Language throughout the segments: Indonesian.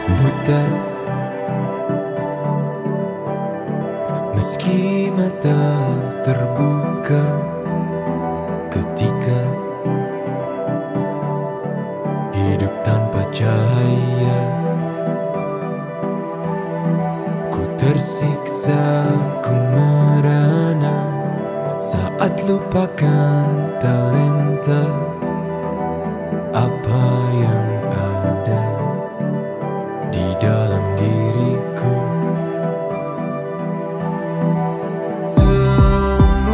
buta, meski mata terbuka ketika hidup tanpa cahaya. Ku tersiksa, ku merana saat lupakan talenta apa yang ada di dalam diriku. Temukan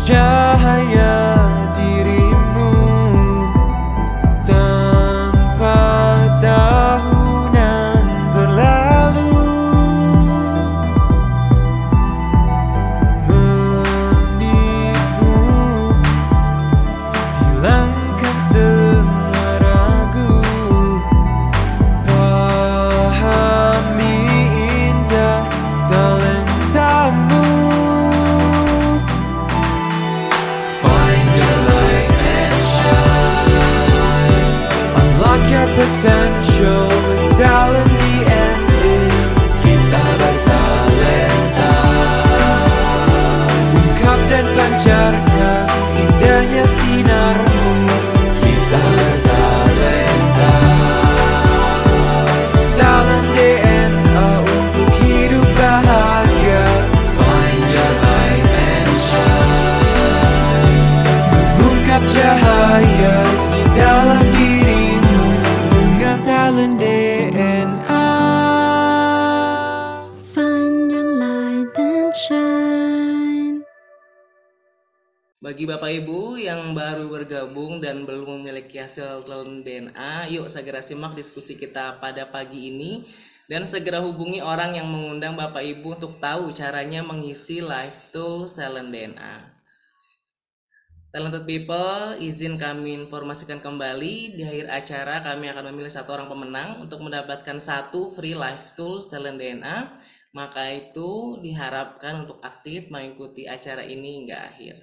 cahaya dirimu tanpa tahunan berlalu, menitmu hilangkan semua ragu, pahami indah talentamu. Find your light and shine, unlock your potential with talent DNA. Kita bertalenta, ungkap dan pancarkan indahnya sinarmu. Kita bertalenta, talent DNA untuk hidup bahagia. Find your light and shine, mengungkap cahaya di dalam dirimu dengan talent DNA. Find your light and shine. Bagi Bapak Ibu yang baru bergabung dan belum memiliki hasil talent DNA, yuk segera simak diskusi kita pada pagi ini dan segera hubungi orang yang mengundang Bapak Ibu untuk tahu caranya mengisi live tools talent DNA. Talented people, izin kami informasikan kembali, di akhir acara kami akan memilih satu orang pemenang untuk mendapatkan satu free live tools talent DNA. Maka itu diharapkan untuk aktif mengikuti acara ini hingga akhir.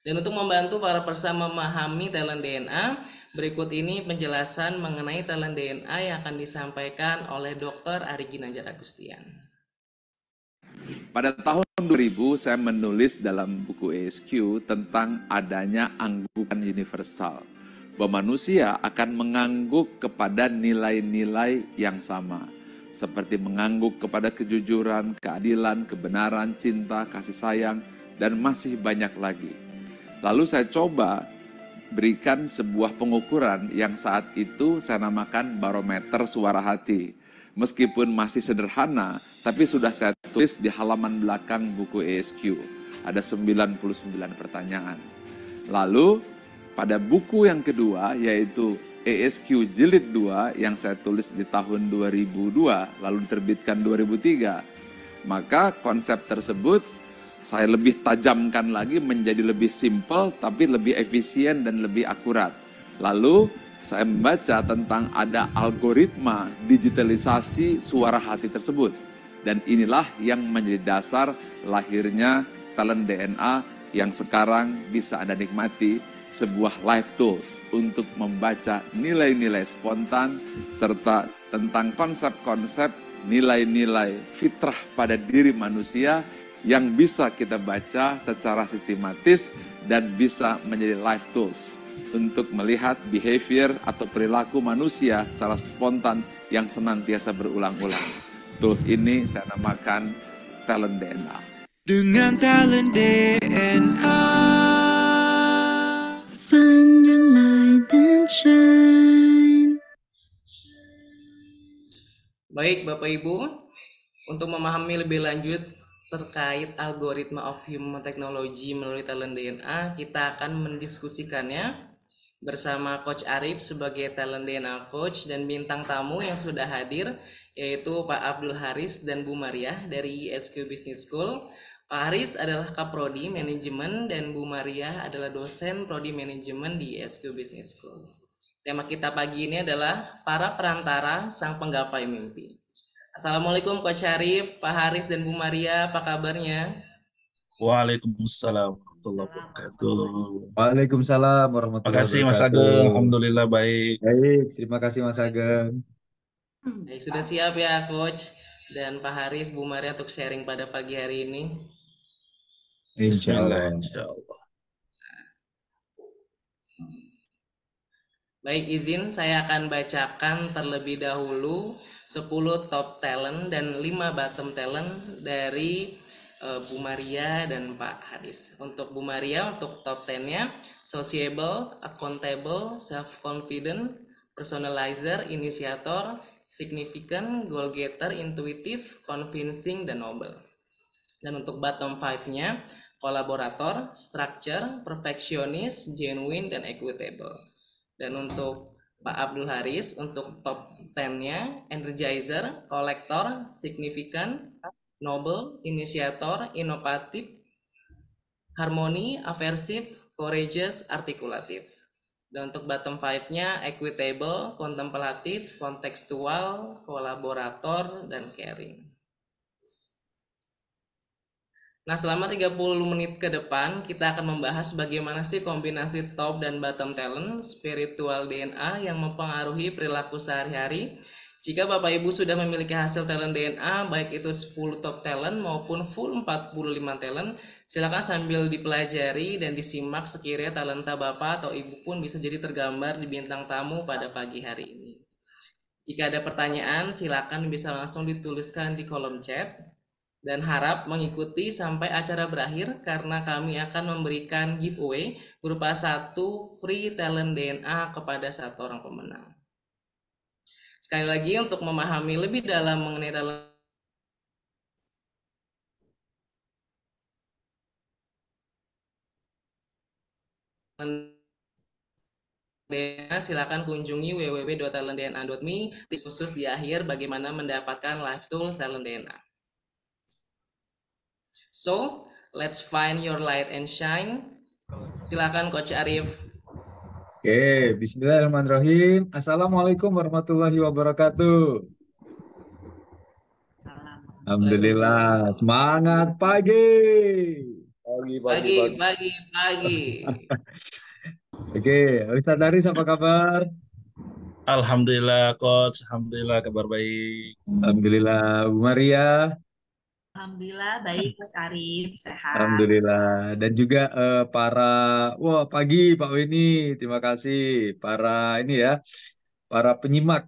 Dan untuk membantu para peserta memahami talent DNA, berikut ini penjelasan mengenai talent DNA yang akan disampaikan oleh Dr. Ari Ginanjar Agustian. Pada tahun 2000 saya menulis dalam buku ESQ tentang adanya anggukan universal, bahwa manusia akan mengangguk kepada nilai-nilai yang sama, seperti mengangguk kepada kejujuran, keadilan, kebenaran, cinta, kasih sayang, dan masih banyak lagi. Lalu saya coba berikan sebuah pengukuran yang saat itu saya namakan barometer suara hati. Meskipun masih sederhana, tapi sudah saya tulis di halaman belakang buku ESQ. Ada 99 pertanyaan. Lalu pada buku yang kedua, yaitu ESQ Jilid 2 yang saya tulis di tahun 2002, lalu diterbitkan 2003, maka konsep tersebut saya lebih tajamkan lagi menjadi lebih simpel, tapi lebih efisien dan lebih akurat. Lalu saya membaca tentang ada algoritma digitalisasi suara hati tersebut. Dan inilah yang menjadi dasar lahirnya talent DNA yang sekarang bisa Anda nikmati, sebuah live tools untuk membaca nilai-nilai spontan serta tentang konsep-konsep nilai-nilai fitrah pada diri manusia yang bisa kita baca secara sistematis dan bisa menjadi live tools untuk melihat behavior atau perilaku manusia secara spontan yang senantiasa berulang-ulang. Tools ini saya namakan talent DNA. Dengan talent DNA, Find your light and shine. Baik Bapak Ibu, untuk memahami lebih lanjut terkait algoritma of human technology melalui talent DNA, kita akan mendiskusikannya bersama Coach Arif sebagai talent DNA coach dan bintang tamu yang sudah hadir yaitu Pak Abdul Haris dan Bu Maria dari ESQ Business School. Pak Haris adalah Kaprodi Manajemen dan Bu Maria adalah dosen Prodi Manajemen di ESQ Business School. Tema kita pagi ini adalah para perantara sang penggapai mimpi. Assalamualaikum Coach Arif, Pak Haris dan Bu Maria, apa kabarnya? Waalaikumsalam warahmatullahi wabarakatuh. Waalaikumsalam warahmatullahi Makasih Mas wabarakatuh. Ageng, Alhamdulillah baik. Baik, terima kasih Mas Ageng. Baik, sudah siap ya Coach dan Pak Haris, Bu Maria untuk sharing pada pagi hari ini. Insya Bismillah, Allah. insya Allah. Baik, izin saya akan bacakan terlebih dahulu 10 top talent dan 5 bottom talent dari Bu Maria dan Pak Haris. Untuk Bu Maria, untuk top 10-nya, sociable, accountable, self-confident, personalizer, inisiator, significant, goal getter, intuitive, convincing, dan noble. Dan untuk bottom 5-nya, kolaborator, structure, perfectionist, genuine, dan equitable. Dan untuk Pak Abdul Haris, untuk top 10-nya, energizer, kolektor, signifikan, noble, inisiator, inovatif, harmoni, aversif, courageous, artikulatif. Dan untuk bottom 5-nya, equitable, kontemplatif, kontekstual, kolaborator, dan caring. Nah, selama 30 menit ke depan, kita akan membahas bagaimana sih kombinasi top dan bottom talent, spiritual DNA yang mempengaruhi perilaku sehari-hari. Jika Bapak Ibu sudah memiliki hasil talent DNA, baik itu 10 top talent maupun full 45 talent, silakan sambil dipelajari dan disimak sekiranya talenta Bapak atau Ibu pun bisa jadi tergambar di bintang tamu pada pagi hari ini. Jika ada pertanyaan, silakan bisa langsung dituliskan di kolom chat. Dan harap mengikuti sampai acara berakhir karena kami akan memberikan giveaway berupa 1 free talent DNA kepada 1 orang pemenang. Sekali lagi untuk memahami lebih dalam mengenai talent DNA, silakan kunjungi www.talentdna.me, khusus di akhir bagaimana mendapatkan live tool talent DNA. So, let's find your light and shine. Silakan Coach Arif. Oke, bismillahirrahmanirrahim. Assalamualaikum warahmatullahi wabarakatuh. Alhamdulillah, semangat pagi. Pagi. Oke, Ustadz Haris apa kabar? Alhamdulillah Coach, Alhamdulillah kabar baik. Alhamdulillah, Bu Maria. Alhamdulillah baik Mas Arif, sehat. Alhamdulillah. Dan juga pagi Pak Weni, terima kasih. Para penyimak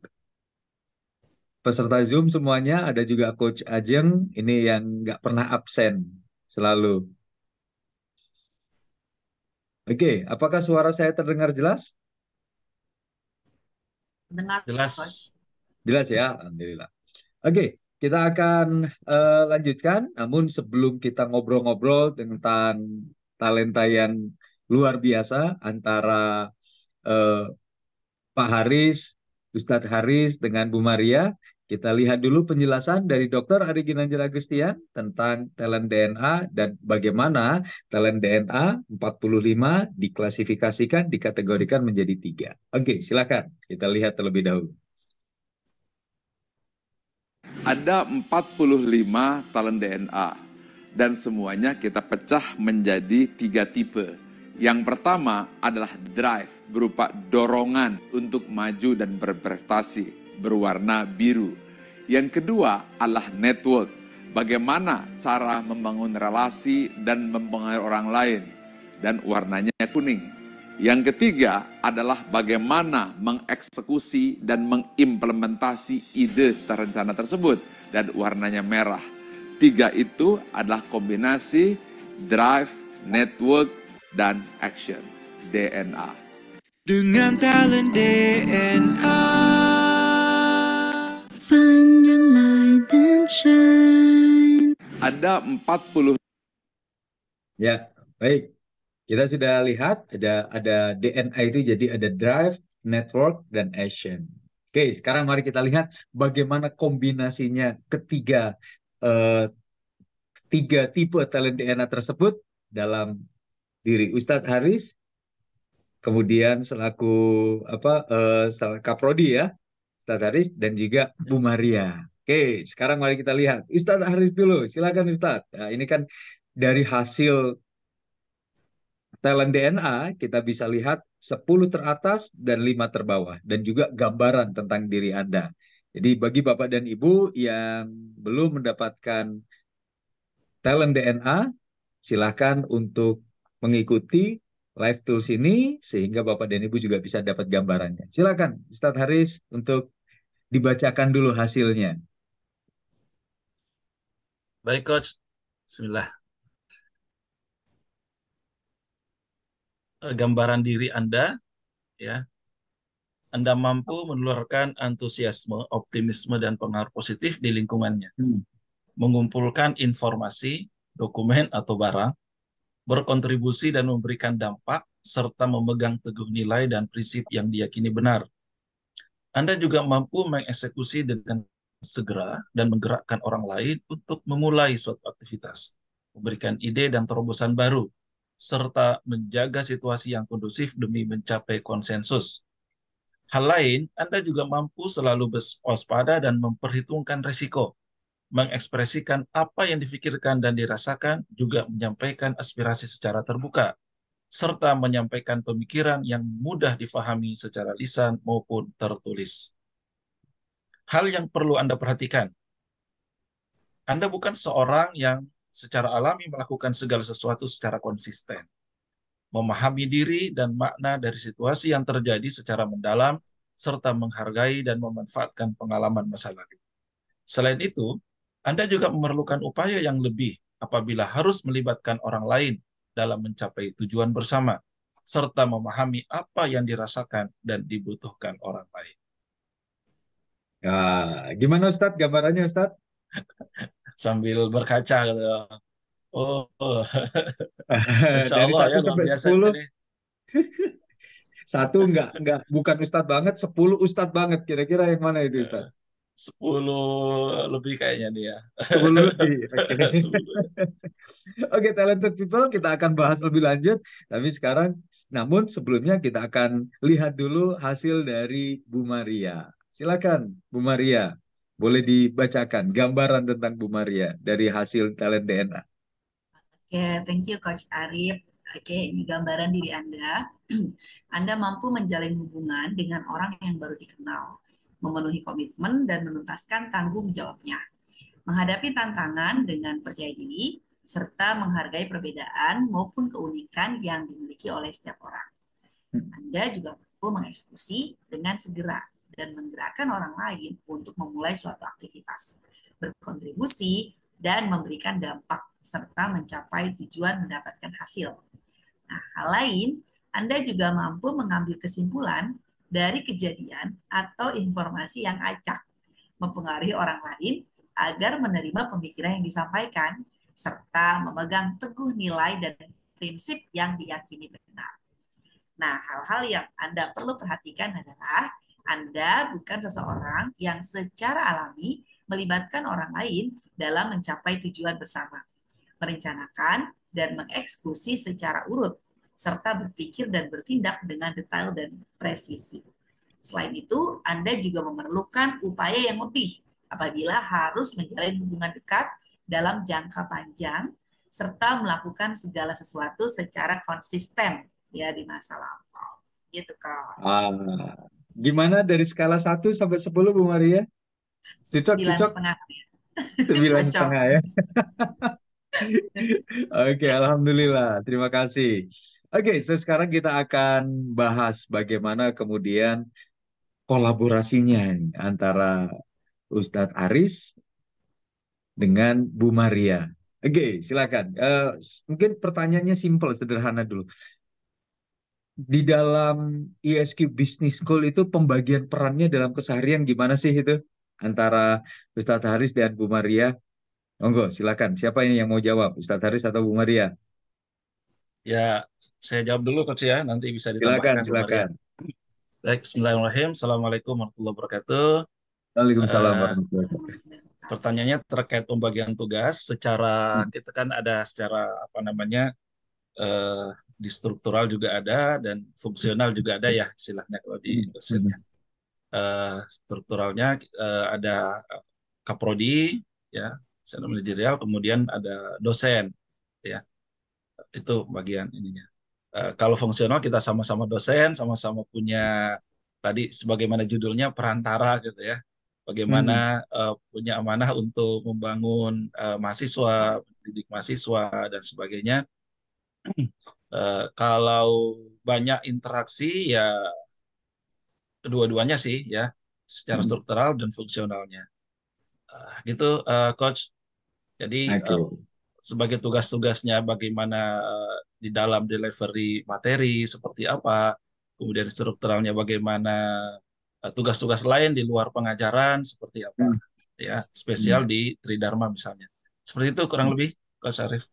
peserta Zoom semuanya, ada juga Coach Ajeng, ini yang nggak pernah absen selalu. Oke, apakah suara saya terdengar jelas? Dengar Jelas. Coach. Jelas ya, Alhamdulillah. Oke, kita akan lanjutkan. Namun sebelum kita ngobrol-ngobrol tentang talenta yang luar biasa antara Pak Haris, Ustadz Haris dengan Bu Maria, kita lihat dulu penjelasan dari Dr. Ari Ginanjar Agustian tentang talent DNA dan bagaimana talent DNA 45 diklasifikasikan, dikategorikan menjadi 3. Oke, silakan kita lihat terlebih dahulu. Ada 45 talent DNA dan semuanya kita pecah menjadi 3 tipe. Yang pertama adalah drive, berupa dorongan untuk maju dan berprestasi, berwarna biru. Yang kedua adalah network, bagaimana cara membangun relasi dan mempengaruhi orang lain, dan warnanya kuning. Yang ketiga adalah bagaimana mengeksekusi dan mengimplementasi ide serta rencana tersebut, dan warnanya merah. 3 itu adalah kombinasi drive, network, dan action, DNA. Dengan talent DNA. Find your light and shine. Ada 40. Ya, baik. Kita sudah lihat ada DNA itu, jadi ada drive, network, dan action. Oke, sekarang mari kita lihat bagaimana kombinasinya tiga tipe talent DNA tersebut dalam diri Ustadz Haris, kemudian selaku Kaprodi ya, Ustadz Haris, dan juga Bu Maria. Oke, sekarang mari kita lihat Ustadz Haris dulu. Silakan Ustadz. Nah, ini kan dari hasil talent DNA kita bisa lihat 10 teratas dan 5 terbawah dan juga gambaran tentang diri Anda. Jadi bagi Bapak dan Ibu yang belum mendapatkan talent DNA, silakan untuk mengikuti live tools ini sehingga Bapak dan Ibu juga bisa dapat gambarannya. Silakan Ustadz Haris untuk dibacakan dulu hasilnya. Baik, Coach. Bismillah. Gambaran diri Anda, ya. Anda mampu menularkan antusiasme, optimisme, dan pengaruh positif di lingkungannya. Mengumpulkan informasi, dokumen, atau barang, berkontribusi dan memberikan dampak, serta memegang teguh nilai dan prinsip yang diyakini benar. Anda juga mampu mengeksekusi dengan segera dan menggerakkan orang lain untuk memulai suatu aktivitas, memberikan ide dan terobosan baru, serta menjaga situasi yang kondusif demi mencapai konsensus. Hal lain, Anda juga mampu selalu waspada dan memperhitungkan risiko, mengekspresikan apa yang difikirkan dan dirasakan, juga menyampaikan aspirasi secara terbuka, serta menyampaikan pemikiran yang mudah difahami secara lisan maupun tertulis. Hal yang perlu Anda perhatikan, Anda bukan seorang yang secara alami melakukan segala sesuatu secara konsisten. Memahami diri dan makna dari situasi yang terjadi secara mendalam, serta menghargai dan memanfaatkan pengalaman masa lalu. Selain itu, Anda juga memerlukan upaya yang lebih apabila harus melibatkan orang lain dalam mencapai tujuan bersama, serta memahami apa yang dirasakan dan dibutuhkan orang lain. Nah, gimana Ustadz gambarannya Ustadz? Sambil berkaca, gitu. Oh, Masya Dari Allah ya, 1 luar sampai biasa itu 10, nih. 1 enggak bukan Ustadz banget, 10 Ustadz banget. Kira-kira yang mana itu Eh, Ustadz? 10 lebih kayaknya nih ya. 10 lebih. Oke. 10. Oke, talented people kita akan bahas lebih lanjut. Tapi sekarang, namun sebelumnya kita akan lihat dulu hasil dari Bu Maria. Silakan, Bu Maria. Boleh dibacakan gambaran tentang Bu Maria dari hasil talent DNA. Oke, thank you Coach Arif. Oke, ini gambaran diri Anda. Anda mampu menjalin hubungan dengan orang yang baru dikenal, memenuhi komitmen dan menuntaskan tanggung jawabnya, menghadapi tantangan dengan percaya diri, serta menghargai perbedaan maupun keunikan yang dimiliki oleh setiap orang. Anda juga mampu mengeksekusi dengan segera dan menggerakkan orang lain untuk memulai suatu aktivitas, berkontribusi, dan memberikan dampak, serta mencapai tujuan mendapatkan hasil. Nah, hal lain, Anda juga mampu mengambil kesimpulan dari kejadian atau informasi yang acak, mempengaruhi orang lain agar menerima pemikiran yang disampaikan, serta memegang teguh nilai dan prinsip yang diyakini benar. Nah, hal-hal yang Anda perlu perhatikan adalah Anda bukan seseorang yang secara alami melibatkan orang lain dalam mencapai tujuan bersama, merencanakan dan mengeksekusi secara urut, serta berpikir dan bertindak dengan detail dan presisi. Selain itu, Anda juga memerlukan upaya yang lebih apabila harus menjalin hubungan dekat dalam jangka panjang, serta melakukan segala sesuatu secara konsisten ya di masa lampau. Gitu, Coach. Gimana dari skala 1 sampai 10, Bu Maria? Cocok, Sembilan cocok. setengah. 9,5 Cocok. ya. Oke, Alhamdulillah. Terima kasih. Oke, so sekarang kita akan bahas bagaimana kemudian kolaborasinya nih antara Ustadz Aris dengan Bu Maria. Oke, silakan. Mungkin pertanyaannya simple, sederhana dulu. Di dalam ISQ Business School itu pembagian perannya dalam keseharian gimana sih itu? Antara Ustadz Haris dan Bu Maria. Monggo, silakan. Siapa ini yang mau jawab? Ustadz Haris atau Bu Maria? Ya, saya jawab dulu Coach ya, nanti bisa Silakan, ditambahkan Bu Maria. silakan. Baik, Bismillahirrahmanirrahim. Assalamualaikum warahmatullahi wabarakatuh. Waalaikumsalam Eh, warahmatullahi wabarakatuh. Pertanyaannya terkait pembagian tugas secara kita kan ada secara apa namanya di struktural juga ada dan fungsional juga ada ya istilahnya kalau di dosennya. Strukturalnya ada kaprodi ya, secara manajerial, kemudian ada dosen. ya. Itu bagian ininya. Kalau fungsional kita sama-sama dosen, sama-sama punya tadi sebagaimana judulnya perantara gitu ya. Hmm. Bagaimana punya amanah untuk membangun mahasiswa, mendidik mahasiswa dan sebagainya. Kalau banyak interaksi ya kedua-duanya sih ya, secara Hmm. struktural dan fungsionalnya. Gitu Coach. Jadi Oke. sebagai tugas-tugasnya bagaimana di dalam delivery materi seperti apa, kemudian strukturalnya bagaimana, tugas-tugas lain di luar pengajaran seperti apa, Hmm. ya spesial Hmm. di Tridharma misalnya. Seperti itu kurang lebih, Coach Arif.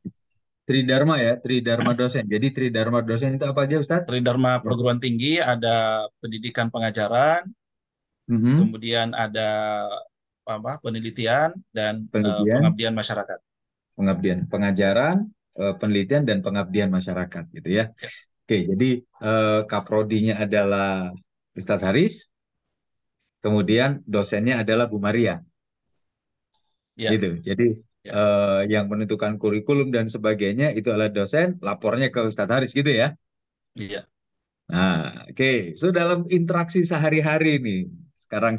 Tridharma ya, Tridharma dosen. Jadi Tridharma dosen itu apa aja, Ustadz? Tridharma Ya. perguruan tinggi ada pendidikan pengajaran, Mhm. kemudian ada apa penelitian dan Penelitian, pengabdian masyarakat. pengabdian, pengajaran, penelitian dan pengabdian masyarakat gitu ya. Ya, Oke, jadi kaprodinya adalah Ustadz Haris, kemudian dosennya adalah Bu Maria, ya, gitu. Jadi ya, yang menentukan kurikulum dan sebagainya itu adalah dosen, lapornya ke Ustadz Haris gitu ya. iya. Nah, oke. So dalam interaksi sehari-hari nih, sekarang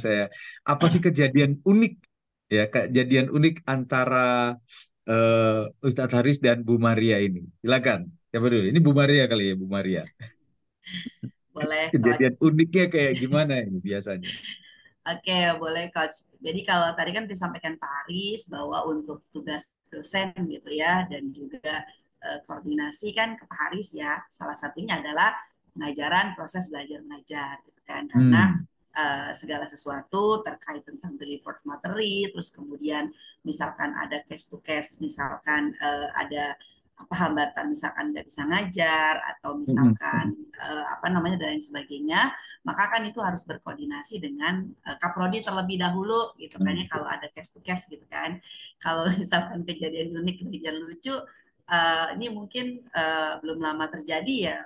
apa sih kejadian unik ya, kejadian unik antara Ustadz Haris dan Bu Maria ini? Silakan. Siapa dulu? Ini Bu Maria kali ya, Bu Maria. Boleh, Kejadian Coach. uniknya kayak gimana ini biasanya? Oke, boleh Coach. Jadi kalau tadi kan disampaikan Pak Aris bahwa untuk tugas dosen gitu ya, dan juga koordinasi kan ke Pak Haris ya, salah satunya adalah pengajaran proses belajar mengajar gitu kan, karena Hmm. segala sesuatu terkait tentang delivered materi, terus kemudian misalkan ada case to case, misalkan ada apa hambatan, misalkan nggak bisa ngajar atau Hmm. misalkan apa namanya dan lain sebagainya, maka kan itu harus berkoordinasi dengan kaprodi terlebih dahulu gitu kan ya, Hmm. kalau ada case to case gitu kan. Kalau misalkan kejadian unik kejadian lucu, ini mungkin belum lama terjadi ya,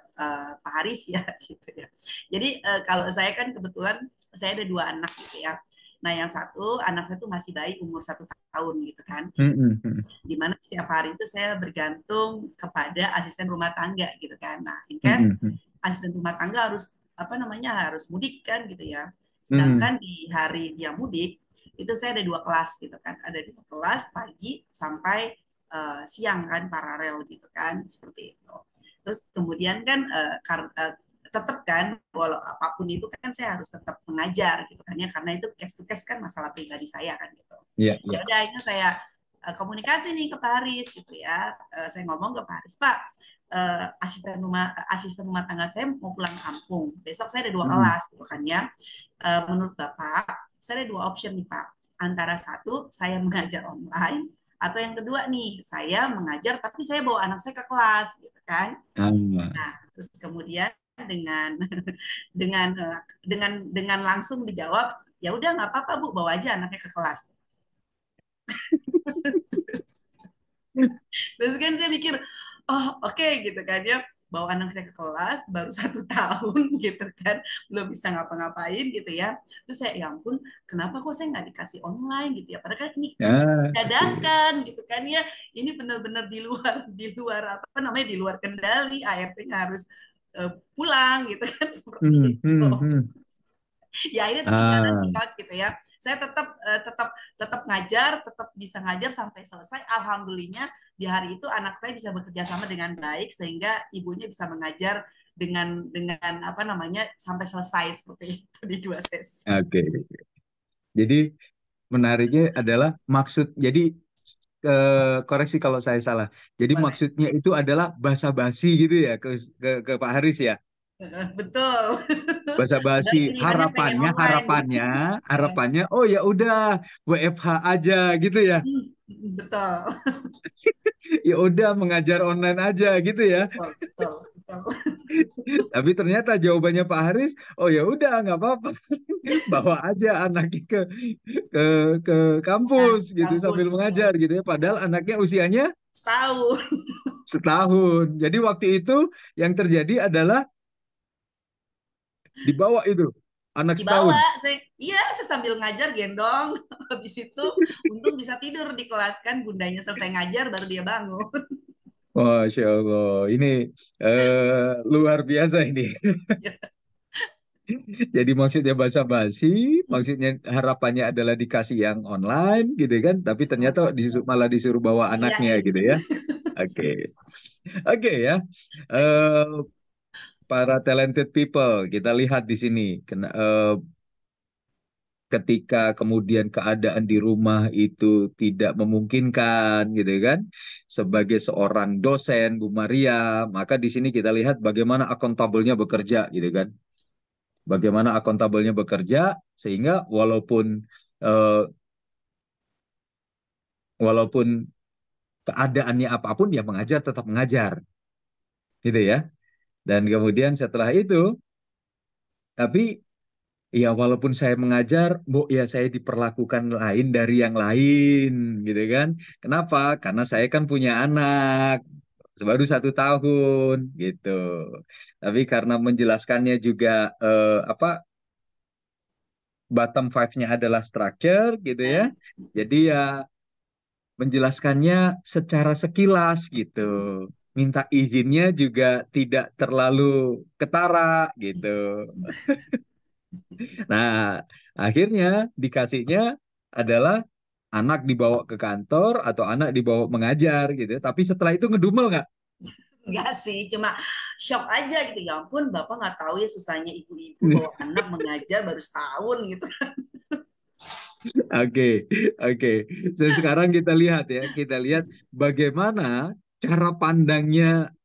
Pak Haris ya gitu ya. Jadi kalau saya kan kebetulan saya ada dua anak gitu ya. Nah, yang satu anak saya tuh masih bayi umur 1 tahun gitu kan, Hmm. Hmm. di mana setiap hari itu saya bergantung kepada asisten rumah tangga gitu kan. Nah, in Hmm. case Hmm. asisten rumah tangga harus apa namanya harus mudik kan gitu ya. Hmm. Sedangkan di hari dia mudik itu saya ada dua kelas gitu kan. Ada dua kelas pagi sampai siang kan paralel gitu kan seperti itu. Terus kemudian kan tetap kan walau apapun itu kan saya harus tetap mengajar gitu kan ya, karena itu case to case kan masalah pribadi saya kan gitu. Iya, Ya iya. udah akhirnya saya komunikasi nih ke Pak Haris gitu ya. Saya ngomong ke Pak Haris, Pak, asisten rumah tangga saya mau pulang kampung. Besok saya ada dua Hmm. kelas gitu kan ya. Menurut Bapak, saya ada dua option nih Pak. Antara satu, saya mengajar online, atau yang kedua nih, saya mengajar tapi saya bawa anak saya ke kelas gitu kan. Ah. Nah, terus kemudian dengan dengan langsung dijawab, ya udah nggak apa-apa Bu, bawa aja anaknya ke kelas. Terus kan saya mikir, oh oke gitu kan ya, bawa anak saya ke kelas baru 1 tahun gitu kan, belum bisa ngapa-ngapain gitu ya. Terus saya, ya ampun, kenapa kok saya nggak dikasih online gitu ya? Padahal kan ini Ah, oke. dadakan gitu kan ya, ini benar-benar di luar apa namanya di luar kendali, ART-nya harus pulang gitu kan seperti Hmm. itu. Hmm. Hmm. Ya akhirnya tapi jalan sih Ah. coach gitu ya, saya tetap ngajar, tetap bisa ngajar sampai selesai, alhamdulillahnya di hari itu anak saya bisa bekerja sama dengan baik sehingga ibunya bisa mengajar dengan apa namanya sampai selesai seperti itu di 2 sesi. Oke. Jadi menariknya adalah jadi koreksi kalau saya salah. Jadi Boleh. maksudnya itu adalah basa-basi gitu ya ke Pak Haris ya. Betul. Basa-basi Padahal pilihannya pengen harapannya online gitu. harapannya harapannya oh ya udah WFH aja gitu ya. Betul. Ya udah mengajar online aja gitu ya. Betul, betul, betul. Tapi ternyata jawabannya Pak Haris, oh ya udah nggak apa-apa, bawa aja anaknya ke ke kampus gitu Kampus sambil betul. mengajar gitu ya. Padahal anaknya usianya Setahun. setahun. Jadi waktu itu yang terjadi adalah dibawa itu anak setahun. Dibawa saya sambil ngajar gendong, habis itu untung bisa tidur di kelas kan, bundanya selesai ngajar baru dia bangun. Masya Allah, ini luar biasa ini. Jadi maksudnya basa-basi, maksudnya harapannya adalah dikasih yang online gitu kan, tapi ternyata malah disuruh bawa anaknya Iyain. gitu ya. Oke, oke ya. Eh, para talented people, kita lihat di sini. Ketika kemudian keadaan di rumah itu tidak memungkinkan gitu kan, sebagai seorang dosen Bu Maria, maka di sini kita lihat bagaimana akuntabelnya bekerja gitu kan, bagaimana akuntabelnya bekerja sehingga eh, walaupun keadaannya apapun dia mengajar tetap mengajar gitu ya. Dan kemudian setelah itu, tapi ya walaupun saya mengajar, Bu, ya saya diperlakukan lain dari yang lain, gitu kan? Kenapa? Karena saya kan punya anak, baru 1 tahun, gitu. Tapi karena menjelaskannya juga apa bottom five-nya adalah structure, gitu ya. Ya. Jadi ya menjelaskannya secara sekilas, gitu. Minta izinnya juga tidak terlalu ketara, gitu. Nah, akhirnya dikasihnya adalah anak dibawa ke kantor atau anak dibawa mengajar gitu. Tapi setelah itu ngedumel nggak? Enggak sih, cuma shock aja gitu. Ya ampun, Bapak nggak tahu ya susahnya ibu-ibu bawa anak mengajar baru setahun gitu. Oke, oke. So, sekarang kita lihat bagaimana cara pandangnya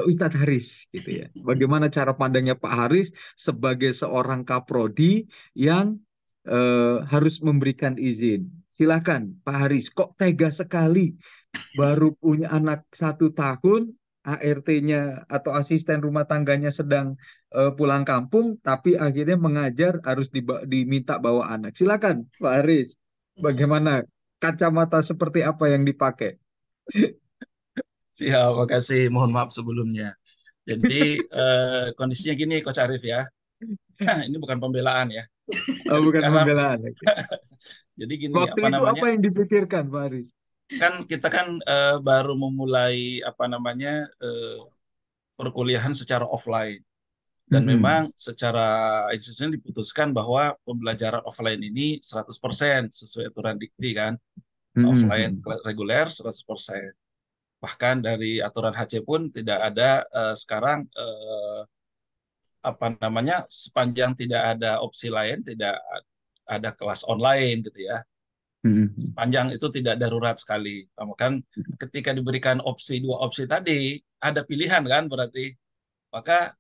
Ustadz Haris gitu ya. Bagaimana cara pandangnya Pak Haris sebagai seorang kaprodi yang harus memberikan izin. Silakan Pak Haris, kok tega sekali baru punya anak 1 tahun, ART-nya atau asisten rumah tangganya sedang pulang kampung, tapi akhirnya mengajar harus diminta bawa anak. Silakan Pak Haris, bagaimana kacamata seperti apa yang dipakai? Siap, makasih. Mohon maaf sebelumnya. Jadi kondisinya gini, Coach Arif ya. Ini bukan pembelaan ya. Oh, bukan Karena pembelaan. Oke. jadi gini, Waktu apa itu namanya? apa yang dipikirkan Pak Haris? Kan kita kan baru memulai apa namanya perkuliahan secara offline. Dan memang Mm-mm. secara institusi diputuskan bahwa pembelajaran offline ini 100% sesuai aturan Dikti kan. Offline Mm-mm. reguler 100%. Bahkan dari aturan HC pun tidak ada sekarang apa namanya sepanjang tidak ada opsi lain, tidak ada kelas online gitu ya. Mm-mm. Sepanjang itu tidak darurat sekali. Kamu kan ketika diberikan dua opsi tadi, ada pilihan kan berarti. Maka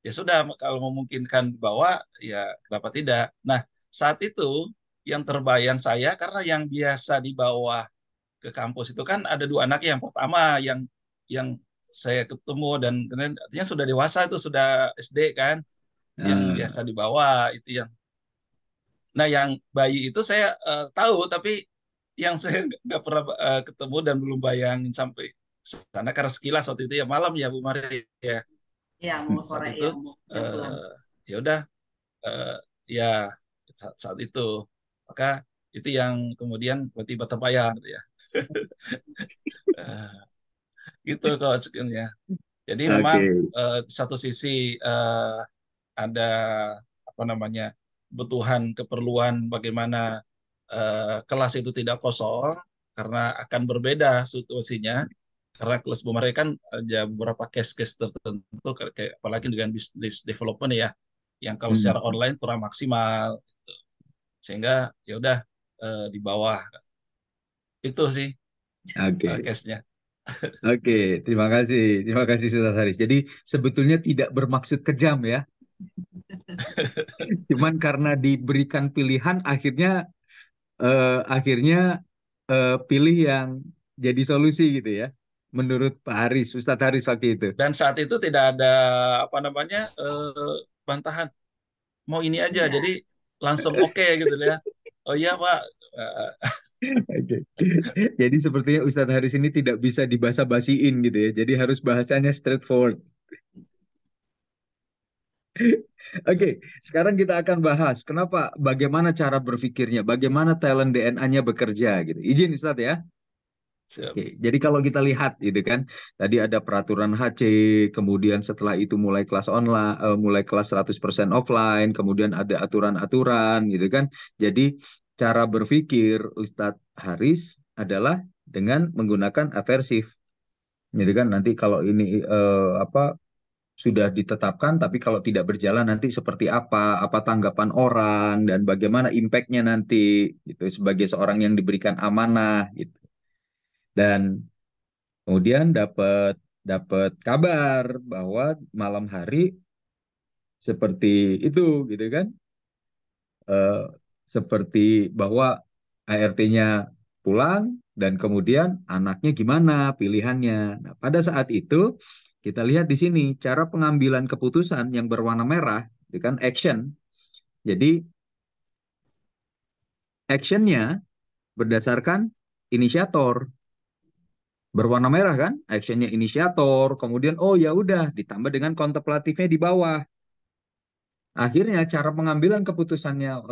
ya sudah kalau memungkinkan dibawa ya kenapa tidak. Nah, saat itu yang terbayang saya karena yang biasa dibawa ke kampus itu kan ada dua anak yang pertama yang saya ketemu dan artinya sudah dewasa itu sudah SD kan yang Ah, biasa dibawa itu yang nah yang bayi itu saya tahu tapi yang saya nggak pernah ketemu dan belum bayangin sampai sana karena sekilas waktu itu ya malam ya Bu Mari ya Ya, mau saat sore itu ya, mau jam pulang. eh, ya udah eh, ya saat itu maka itu yang kemudian tiba-tiba terbayang gitu ya. Eh, gitu coach ya. Jadi memang oke. di satu sisi eh, ada apa namanya kebutuhan keperluan bagaimana kelas itu tidak kosong karena akan berbeda situasinya karena kelas Bu Maria kan ada beberapa case-case tertentu kayak apalagi dengan bisnis development ya yang kalau secara Mm. online kurang maksimal sehingga ya udah di bawah itu sih Oke. case-nya. Oke, terima kasih Ustaz Haris. Jadi sebetulnya tidak bermaksud kejam ya, cuman karena diberikan pilihan akhirnya pilih yang jadi solusi gitu ya, menurut Pak Haris, Ustadz Haris waktu itu. Dan saat itu tidak ada apa namanya bantahan mau ini aja jadi Iya, langsung oke gitu ya oh iya Pak. Eh, Oke. Jadi sepertinya Ustadz Haris ini tidak bisa dibasa-basiin gitu ya, jadi harus bahasanya straightforward. Oke, sekarang kita akan bahas bagaimana cara berpikirnya, bagaimana talent DNA-nya bekerja gitu. Izin Ustadz ya. Siap. Oke, jadi kalau kita lihat gitu kan, tadi ada peraturan HC, kemudian setelah itu mulai kelas online, mulai kelas 100% offline, kemudian ada aturan-aturan gitu kan. Jadi cara berpikir Ustadz Haris adalah dengan menggunakan aversif. Gitu kan, nanti kalau ini sudah ditetapkan, tapi kalau tidak berjalan nanti seperti apa tanggapan orang dan bagaimana impactnya nanti gitu sebagai seorang yang diberikan amanah gitu. Dan kemudian dapat dapat kabar bahwa malam hari seperti itu gitu kan, Eh, seperti bahwa ART-nya pulang dan kemudian anaknya gimana pilihannya. Nah, pada saat itu kita lihat di sini cara pengambilan keputusan yang berwarna merah, itu kan action. Jadi actionnya berdasarkan inisiator. Berwarna merah kan, actionnya inisiator, kemudian oh ya udah ditambah dengan kontemplatifnya di bawah. Akhirnya cara pengambilan keputusannya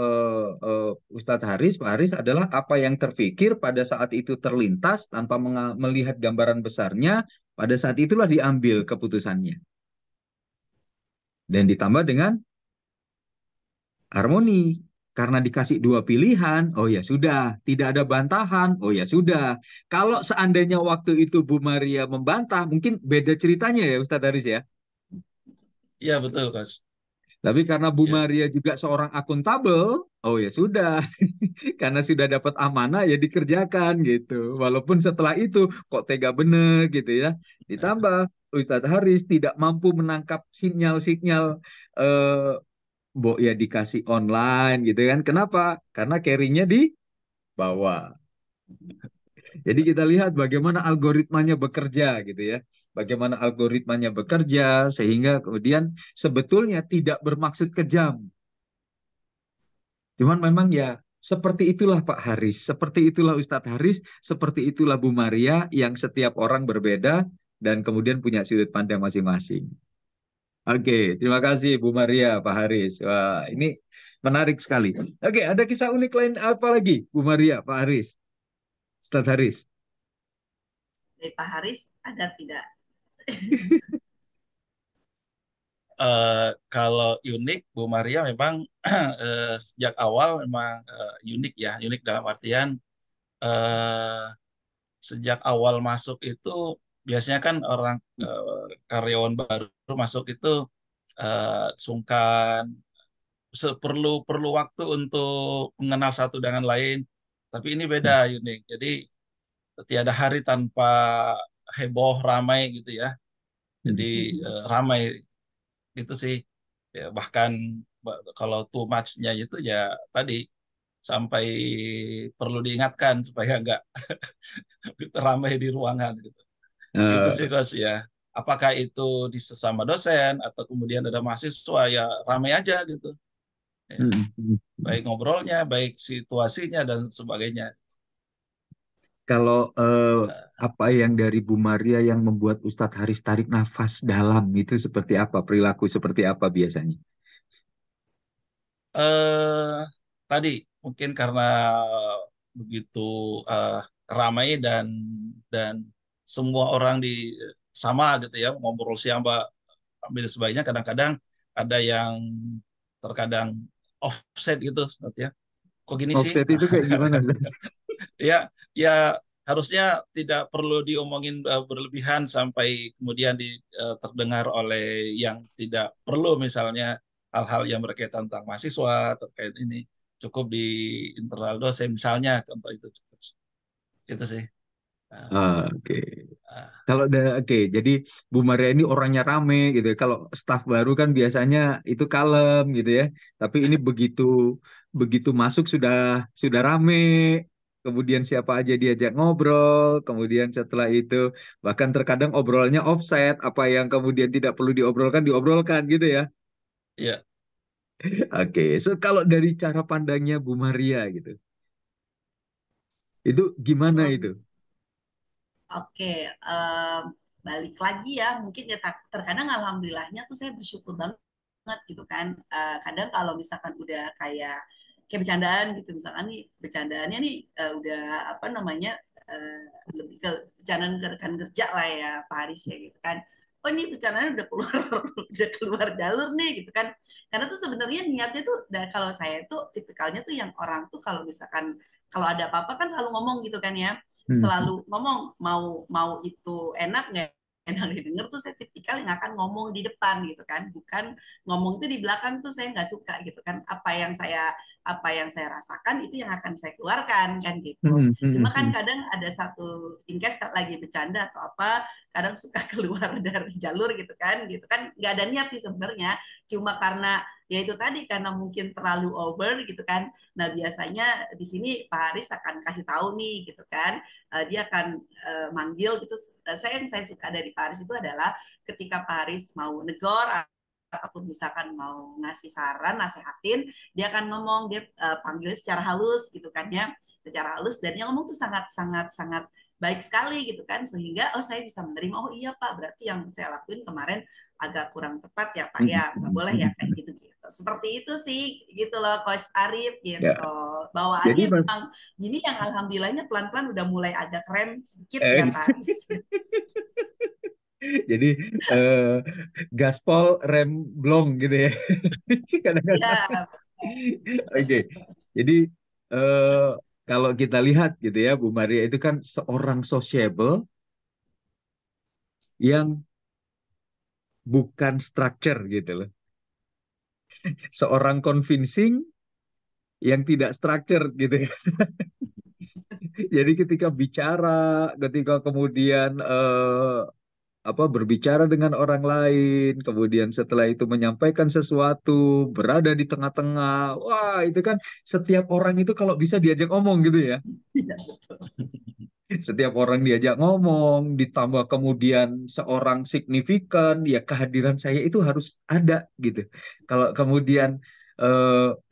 Ustadz Haris, Pak Haris adalah apa yang terfikir pada saat itu terlintas tanpa melihat gambaran besarnya, pada saat itulah diambil keputusannya. Dan ditambah dengan harmoni. Karena dikasih dua pilihan, oh ya sudah, tidak ada bantahan, oh ya sudah. Kalau seandainya waktu itu Bu Maria membantah, mungkin beda ceritanya ya Ustadz Haris ya. Iya betul, Coach. Tapi karena Bu Ya. Maria juga seorang akuntabel, oh ya sudah, karena sudah dapat amanah ya dikerjakan gitu. Walaupun setelah itu kok tega bener gitu ya. Ditambah Ustadz Haris tidak mampu menangkap sinyal-sinyal eh, ya dikasih online gitu kan. Kenapa? Karena carry-nya di bawah. Jadi kita lihat bagaimana algoritmanya bekerja gitu ya. Bagaimana algoritmanya bekerja sehingga kemudian sebetulnya tidak bermaksud kejam. Cuman memang ya seperti itulah Pak Haris, seperti itulah Ustadz Haris, seperti itulah Bu Maria yang setiap orang berbeda dan kemudian punya sudut pandang masing-masing. Oke, terima kasih Bu Maria, Pak Haris. Wah, ini menarik sekali. Oke, ada kisah unik lain apa lagi, Bu Maria, Pak Haris, Ustadz Haris? Dari Pak Haris ada tidak? Kalau unik, Bu Maria memang sejak awal memang unik ya, unik dalam artian eh, sejak awal masuk itu biasanya kan orang karyawan baru masuk itu sungkan, perlu perlu waktu untuk mengenal satu dengan lain. Tapi ini beda unik. Jadi tiada hari tanpa heboh ramai gitu ya. Jadi ramai itu sih. Ya, bahkan kalau too much-nya itu ya tadi sampai perlu diingatkan supaya nggak ramai di ruangan gitu. Itu Eh, sih coach ya. Apakah itu di sesama dosen atau kemudian ada mahasiswa ya ramai aja gitu. Ya, baik ngobrolnya, baik situasinya dan sebagainya. Kalau Eh, apa yang dari Bu Maria yang membuat Ustadz Haris tarik nafas dalam itu seperti apa? Perilaku seperti apa biasanya? eh, Tadi mungkin karena begitu eh, ramai dan semua orang di sama gitu ya ngobrol siapa ambil sebaiknya kadang-kadang ada yang terkadang offset gitu seperti ya kok gini sih. Offset itu kayak gimana, Ustadz? Ya, ya harusnya tidak perlu diomongin berlebihan sampai kemudian terdengar oleh yang tidak perlu, misalnya hal-hal yang berkaitan tentang mahasiswa terkait ini cukup di internal dosen misalnya contoh itu cukup itu sih. Uh, Oke. uh, Kalau oke, jadi Bu Maria ini orangnya rame gitu ya. Kalau staf baru kan biasanya itu kalem gitu ya. Tapi ini begitu begitu masuk sudah rame. Kemudian siapa aja diajak ngobrol. Kemudian setelah itu bahkan terkadang obrolannya offset. Apa yang kemudian tidak perlu diobrolkan gitu ya. ya, Oke, so kalau dari cara pandangnya Bu Maria gitu, itu gimana itu? Oke, balik lagi ya, mungkin ya terkadang alhamdulillahnya tuh saya bersyukur banget gitu kan. Kadang kalau misalkan udah kayak bercandaan gitu, misalkan nih bercandaannya nih udah apa namanya lebih ke bercandaan ke rekan kerja lah ya Pak Haris ya gitu kan. Oh ini bercandaan udah keluar udah keluar jalur nih gitu kan. Karena tuh sebenarnya niatnya tuh kalau saya tuh tipikalnya tuh yang orang tuh kalau misalkan kalau ada apa-apa kan selalu ngomong gitu kan ya. Selalu ngomong mau mau itu enak nggak enak didengar tuh saya tipikal yang akan ngomong di depan gitu kan, bukan ngomong tuh di belakang tuh saya nggak suka gitu kan. Apa yang saya rasakan itu yang akan saya keluarkan kan gitu. Cuma kan kadang ada satu incase lagi bercanda atau apa, kadang suka keluar dari jalur gitu kan nggak ada niat sih sebenarnya, cuma karena ya itu tadi karena mungkin terlalu over gitu kan. Nah biasanya di sini Pak Haris akan kasih tahu nih gitu kan. Dia akan manggil gitu. Yang saya suka dari Pak Haris itu adalah ketika Pak Haris mau negor ataupun misalkan mau ngasih saran, nasehatin, dia akan ngomong, dia panggil secara halus gitu kan ya, secara halus, dan yang ngomong tuh sangat sangat sangat baik sekali gitu kan, sehingga saya bisa menerima, oh iya Pak, berarti yang saya lakuin kemarin agak kurang tepat ya Pak ya, nggak boleh ya kayak gitu gitu. Seperti itu sih gitu loh Coach Arif gitu. Ya. Jadi Bawaannya memang gini yang alhamdulillahnya pelan-pelan udah mulai agak rem sedikit ya Pak Aris. Jadi gaspol rem blong gitu ya. Kadang-kadang. Ya, Oke. Jadi eh, kalau kita lihat gitu ya, Bu Maria itu kan seorang sociable yang bukan structure gitu loh. Seorang convincing yang tidak structure gitu ya. Jadi ketika bicara, ketika kemudian berbicara dengan orang lain, kemudian setelah itu menyampaikan sesuatu, berada di tengah-tengah. Wah, itu kan setiap orang itu kalau bisa diajak ngomong gitu ya. Setiap orang diajak ngomong, ditambah kemudian seorang signifikan, ya kehadiran saya itu harus ada gitu. Kalau kemudian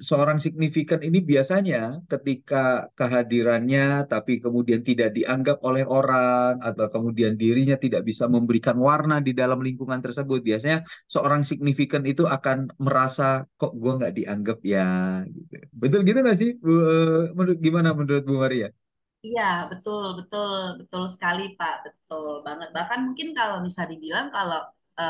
seorang signifikan ini biasanya ketika kehadirannya tapi kemudian tidak dianggap oleh orang atau kemudian dirinya tidak bisa memberikan warna di dalam lingkungan tersebut, biasanya seorang signifikan itu akan merasa kok gue nggak dianggap ya gitu. Betul gitu nggak sih Bu, gimana menurut Bu Maria? iya, betul, betul, betul sekali, Pak. Betul banget. Bahkan mungkin kalau bisa dibilang kalau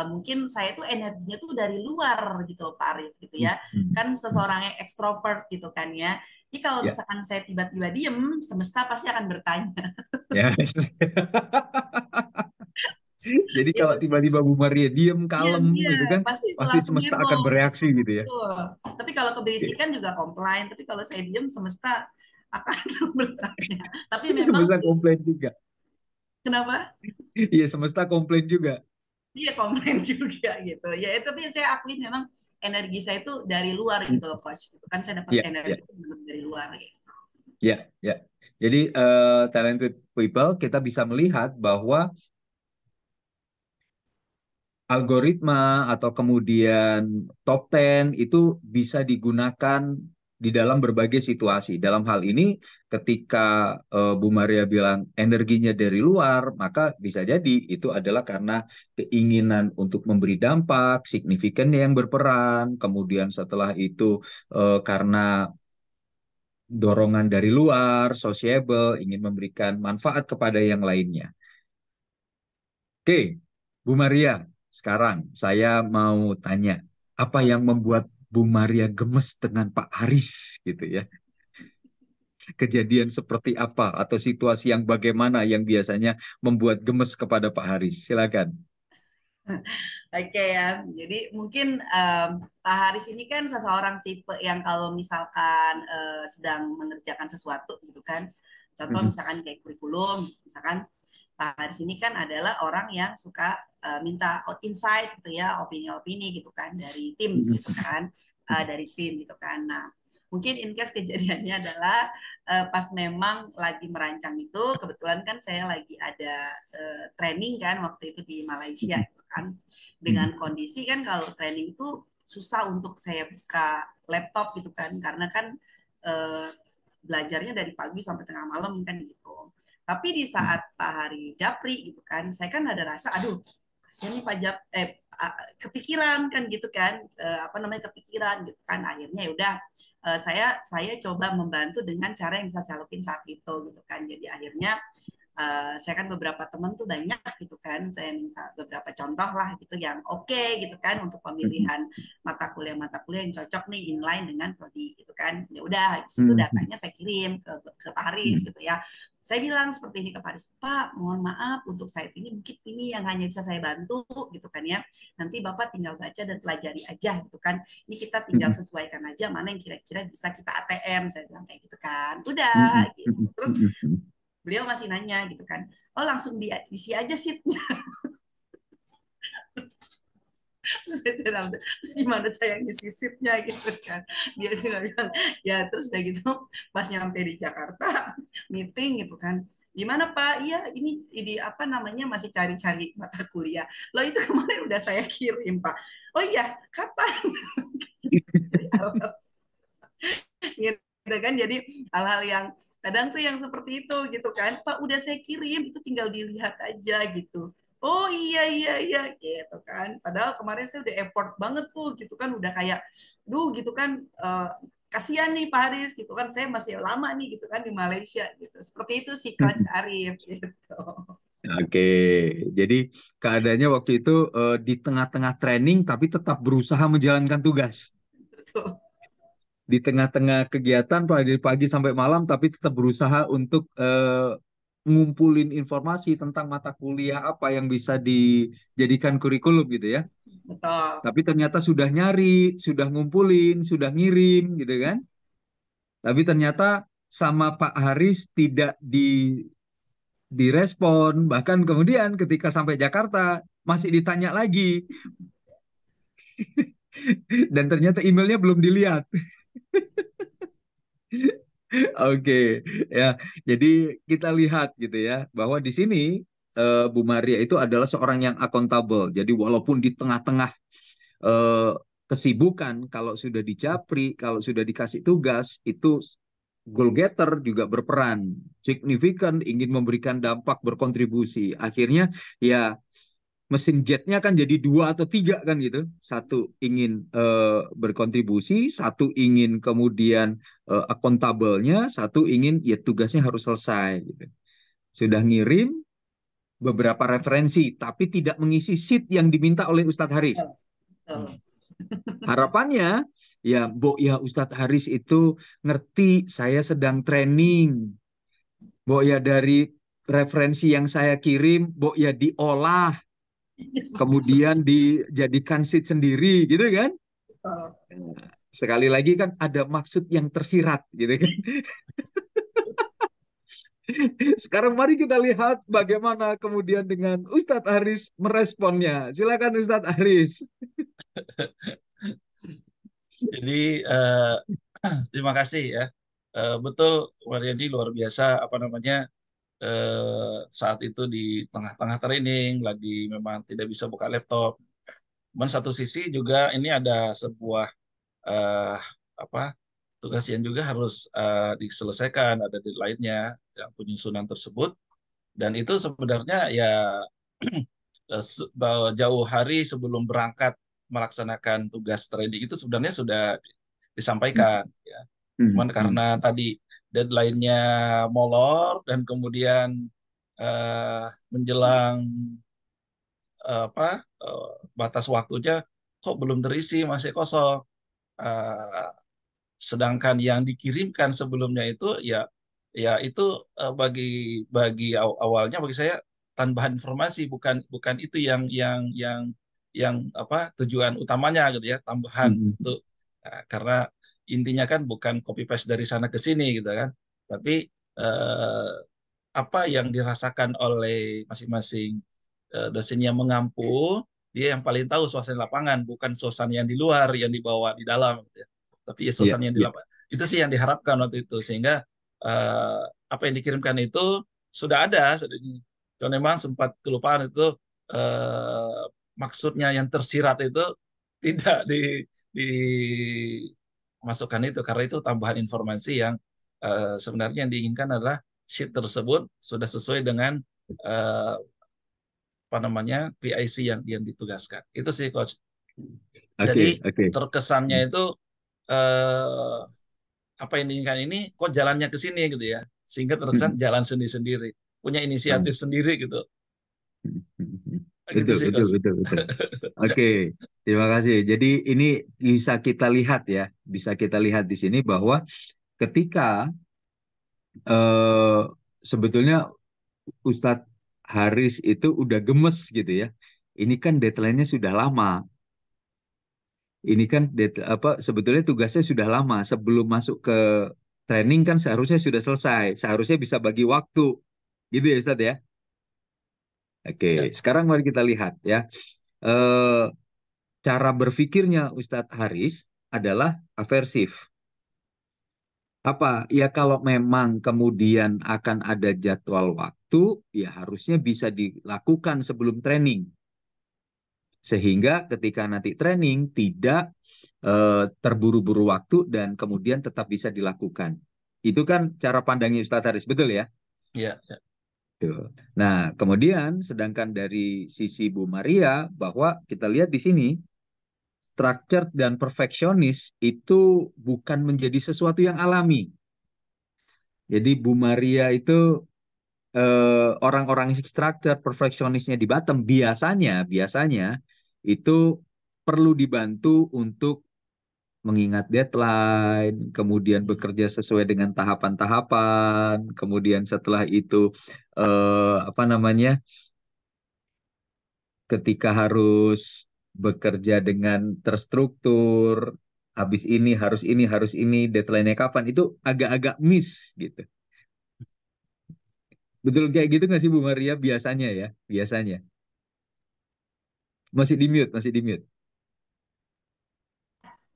mungkin saya tuh energinya tuh dari luar gitu loh, Pak Arif, gitu ya. Kan seseorang yang ekstrovert gitu kan ya. Jadi kalau Ya, misalkan saya tiba-tiba diem, semesta pasti akan bertanya. ya. Jadi kalau Itu tiba-tiba Bu Maria diem, diam kalem dia, gitu kan, pasti pasti langsung semesta akan heboh gitu. bereaksi gitu ya. Betul. Tapi kalau keberisikan juga komplain. Tapi kalau saya diem, semesta akan bertanya. Tapi memang, Semesta komplain juga. kenapa? Iya, semesta komplain juga. Iya komplain juga gitu ya, tapi saya akuin memang energi saya itu dari luar gitu loh coach, gitu kan saya dapat Iya, iya, energi itu dari luar gitu. iya, iya. Jadi talented people kita bisa melihat bahwa algoritma atau kemudian top 10 itu bisa digunakan di dalam berbagai situasi. Dalam hal ini, ketika Bu Maria bilang energinya dari luar, maka bisa jadi itu adalah karena keinginan untuk memberi dampak, signifikan yang berperan. Kemudian setelah itu karena dorongan dari luar, sociable, ingin memberikan manfaat kepada yang lainnya. Oke, Bu Maria, sekarang saya mau tanya, apa yang membuat Bu Maria gemes dengan Pak Haris gitu ya? Kejadian seperti apa atau situasi yang bagaimana yang biasanya membuat gemes kepada Pak Haris? Silakan. Oke ya, jadi mungkin Pak Haris ini kan seseorang tipe yang kalau misalkan sedang mengerjakan sesuatu gitu kan, contoh Mhm, misalkan kayak kurikulum, misalkan Pak Haris ini kan adalah orang yang suka minta insight gitu ya, opini-opini gitu kan dari tim mhm, gitu kan, dari tim gitu kan. Nah, mungkin in case kejadiannya adalah pas memang lagi merancang itu, kebetulan kan saya lagi ada training kan waktu itu di Malaysia mhm, gitu kan, mhm, dengan kondisi kan kalau training itu susah untuk saya buka laptop gitu kan, karena kan eh, belajarnya dari pagi sampai tengah malam kan gitu. Tapi di mhm, saat Pak Hari Japri gitu kan, saya kan ada rasa, aduh, kasihan nih Pak kepikiran kan gitu kan, apa namanya kepikiran gitu kan. Akhirnya ya udah, saya coba membantu dengan cara yang bisa saya lakuin saat itu gitu kan. Jadi akhirnya saya kan beberapa teman tuh banyak gitu kan, saya minta beberapa contoh lah gitu yang oke gitu kan untuk pemilihan mata kuliah yang cocok nih inline dengan prodi gitu kan. Ya udah habis itu datanya saya kirim ke Pak Haris gitu ya. Saya bilang seperti ini ke Pak Haris, Pak mohon maaf untuk saya ini mungkin ini yang hanya bisa saya bantu gitu kan ya. Nanti Bapak tinggal baca dan pelajari aja gitu kan. Ini kita tinggal sesuaikan aja mana yang kira-kira bisa kita ATM, saya bilang kayak gitu kan. Udah gitu. Terus beliau masih nanya gitu kan, oh langsung diisi aja sheet-nya. Terus gimana saya ngisi sheet-nya gitu kan. Dia sih bilang, ya terus udah gitu pas nyampe di Jakarta, meeting gitu kan. Gimana Pak? Iya ini apa namanya masih cari-cari mata kuliah. Loh itu kemarin udah saya kirim Pak. Oh iya, kapan? Gitu kan, jadi hal-hal yang kadang tuh yang seperti itu gitu kan, Pak udah saya kirim itu tinggal dilihat aja gitu. Oh iya iya iya gitu kan, padahal kemarin saya udah effort banget tuh gitu kan, udah kayak duh gitu kan, kasihan nih Pak Haris gitu kan, saya masih lama nih gitu kan di Malaysia gitu, seperti itu sih Coach Arif gitu. Oke, jadi keadaannya waktu itu di tengah-tengah training tapi tetap berusaha menjalankan tugas. Betul. Di tengah-tengah kegiatan dari pagi sampai malam tapi tetap berusaha untuk ngumpulin informasi tentang mata kuliah apa yang bisa dijadikan kurikulum gitu ya. Betul. Tapi ternyata sudah nyari, sudah ngumpulin, sudah ngirim gitu kan. Tapi ternyata sama Pak Haris tidak direspon, bahkan kemudian ketika sampai Jakarta masih ditanya lagi dan ternyata emailnya belum dilihat. Oke, ya. Jadi kita lihat gitu ya bahwa di sini Bu Maria itu adalah seorang yang akuntabel. Jadi walaupun di tengah-tengah eh, kesibukan, kalau sudah dijapri, kalau sudah dikasih tugas, itu goal getter juga berperan signifikan, ingin memberikan dampak, berkontribusi. Akhirnya ya mesin jetnya kan jadi 2 atau 3 kan gitu. Satu ingin berkontribusi, satu ingin kemudian akuntabelnya, satu ingin ya tugasnya harus selesai gitu. Sudah ngirim beberapa referensi, tapi tidak mengisi sheet yang diminta oleh Ustadz Haris. Betul. Harapannya ya, Bo, ya Ustadz Haris itu ngerti saya sedang training. Bo, ya dari referensi yang saya kirim, Bo, ya diolah, kemudian dijadikan sheet sendiri gitu kan. Sekali lagi kan ada maksud yang tersirat gitu kan. Sekarang mari kita lihat bagaimana kemudian dengan Ustadz Haris meresponnya. Silakan Ustadz Haris. Jadi terima kasih ya. Betul, Waryadi luar biasa apa namanya, saat itu di tengah-tengah training lagi memang tidak bisa buka laptop. Cuman satu sisi juga ini ada sebuah eh, apa tugas yang juga harus diselesaikan, ada deadline-nya yang penyusunan tersebut, dan itu sebenarnya ya jauh hari sebelum berangkat melaksanakan tugas training itu sebenarnya sudah disampaikan ya. Cuman karena tadi deadline-nya molor dan kemudian menjelang batas waktunya kok belum terisi, masih kosong. Eh, Sedangkan yang dikirimkan sebelumnya itu ya ya itu bagi bagi awalnya bagi saya tambahan informasi, bukan bukan itu yang apa tujuan utamanya gitu ya, tambahan untuk karena intinya kan bukan copy paste dari sana ke sini gitu kan, tapi eh, apa yang dirasakan oleh masing-masing dosen yang mengampu, dia yang paling tahu suasana lapangan, bukan suasana yang di luar yang dibawa di dalam gitu ya. Tapi ya Iya, suasana yang di iya. lapangan itu sih yang diharapkan waktu itu, sehingga eh, apa yang dikirimkan itu sudah ada, sudah kalau memang sempat kelupaan itu maksudnya yang tersirat itu tidak dimasukkan itu, karena itu tambahan informasi yang sebenarnya yang diinginkan adalah sheet tersebut sudah sesuai dengan eh, apa namanya PIC yang ditugaskan. Itu sih Coach. Oke, Jadi oke. terkesannya itu eh, apa yang diinginkan ini kok jalannya ke sini gitu ya, sehingga terkesan jalan sendiri-sendiri, punya Nah, inisiatif sendiri gitu. Gitu betul, sih betul, Coach. betul, betul. Oke, terima kasih. Jadi ini bisa kita lihat ya, bisa kita lihat di sini bahwa ketika eh, sebetulnya Ustadz Haris itu udah gemes gitu ya. Ini kan deadline-nya sudah lama. Ini kan sebetulnya tugasnya sudah lama. Sebelum masuk ke training kan seharusnya sudah selesai. Seharusnya bisa bagi waktu. Gitu ya Ustadz ya. Oke, Ya, sekarang mari kita lihat ya. Eh, Cara berpikirnya Ustadz Haris adalah aversif. Apa? Ya kalau memang kemudian akan ada jadwal waktu, ya harusnya bisa dilakukan sebelum training. Sehingga ketika nanti training tidak terburu-buru waktu dan kemudian tetap bisa dilakukan. Itu kan cara pandangnya Ustadz Haris, betul ya? ya, ya. Tuh. Nah, kemudian sedangkan dari sisi Bu Maria, bahwa kita lihat di sini, structured dan perfeksionis itu bukan menjadi sesuatu yang alami. Jadi Bu Maria itu orang-orang yang structured, perfeksionisnya di Batam biasanya itu perlu dibantu untuk mengingat deadline, kemudian bekerja sesuai dengan tahapan-tahapan, kemudian setelah itu apa namanya, ketika harus bekerja dengan terstruktur, habis ini, deadline-nya kapan, itu agak-agak miss gitu. Betul kayak gitu nggak sih Bu Maria biasanya ya? Biasanya. Masih di mute.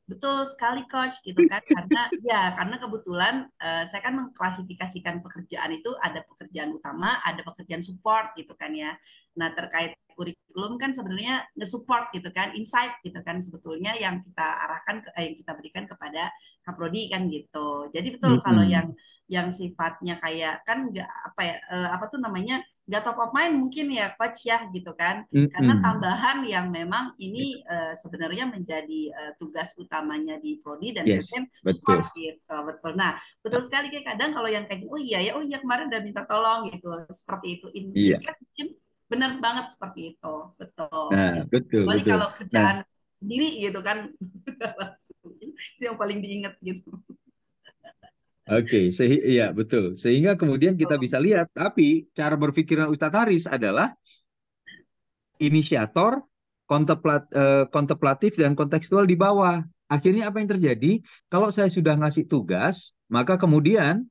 Betul sekali Coach gitu kan, karena kebetulan saya kan mengklasifikasikan pekerjaan itu ada pekerjaan utama, ada pekerjaan support gitu kan ya. Nah, terkait kurikulum kan sebenarnya nge-support gitu kan, insight gitu kan sebetulnya yang kita arahkan yang kita berikan kepada Kaprodi kan gitu. Jadi betul kalau Mm-mm. yang sifatnya kayak kan nggak apa ya apa tuh namanya nggak top of mind mungkin ya Coach ya gitu kan, karena Mm-mm. tambahan yang memang ini sebenarnya menjadi tugas utamanya di prodi dan Yes, dosen betul. support gitu betul. Nah betul sekali kayak kadang kalau yang kayak oh iya kemarin udah minta tolong gitu seperti itu in Iya. case mungkin benar banget seperti itu betul Nah, gitu. betul, Kecuali betul. kalau Nah, kerjaan sendiri gitu kan itu yang paling diingat gitu. oke, iya betul. Sehingga kemudian kita bisa lihat, tapi cara berpikirnya Ustadz Haris adalah inisiator, kontemplatif, dan kontekstual di bawah. Akhirnya apa yang terjadi? Kalau saya sudah ngasih tugas, maka kemudian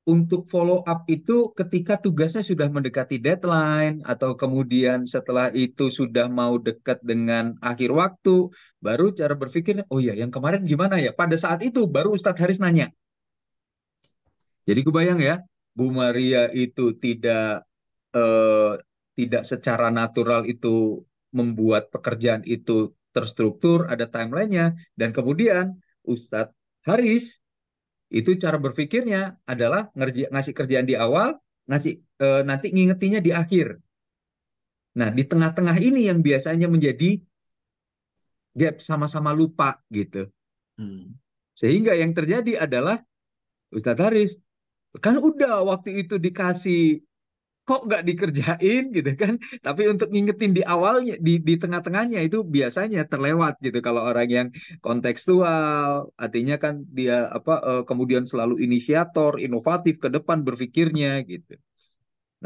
untuk follow up itu ketika tugasnya sudah mendekati deadline, atau kemudian setelah itu sudah mau dekat dengan akhir waktu, baru cara berpikir, oh ya, yang kemarin gimana ya? Pada saat itu baru Ustadz Haris nanya. Jadi kebayang ya, Bu Maria itu eh, tidak secara natural itu membuat pekerjaan itu terstruktur, ada timelinenya, dan kemudian Ustadz Haris itu cara berpikirnya adalah ngasih kerjaan di awal, nanti ngingetinnya di akhir. Nah, di tengah-tengah ini yang biasanya menjadi gap, sama-sama lupa gitu. Hmm. Sehingga yang terjadi adalah Ustadz Haris kan udah waktu itu dikasih, kok nggak dikerjain gitu kan, tapi untuk ngingetin di awalnya, di tengah-tengahnya itu biasanya terlewat gitu. Kalau orang yang kontekstual, artinya kan dia kemudian selalu inisiator, inovatif ke depan berpikirnya gitu.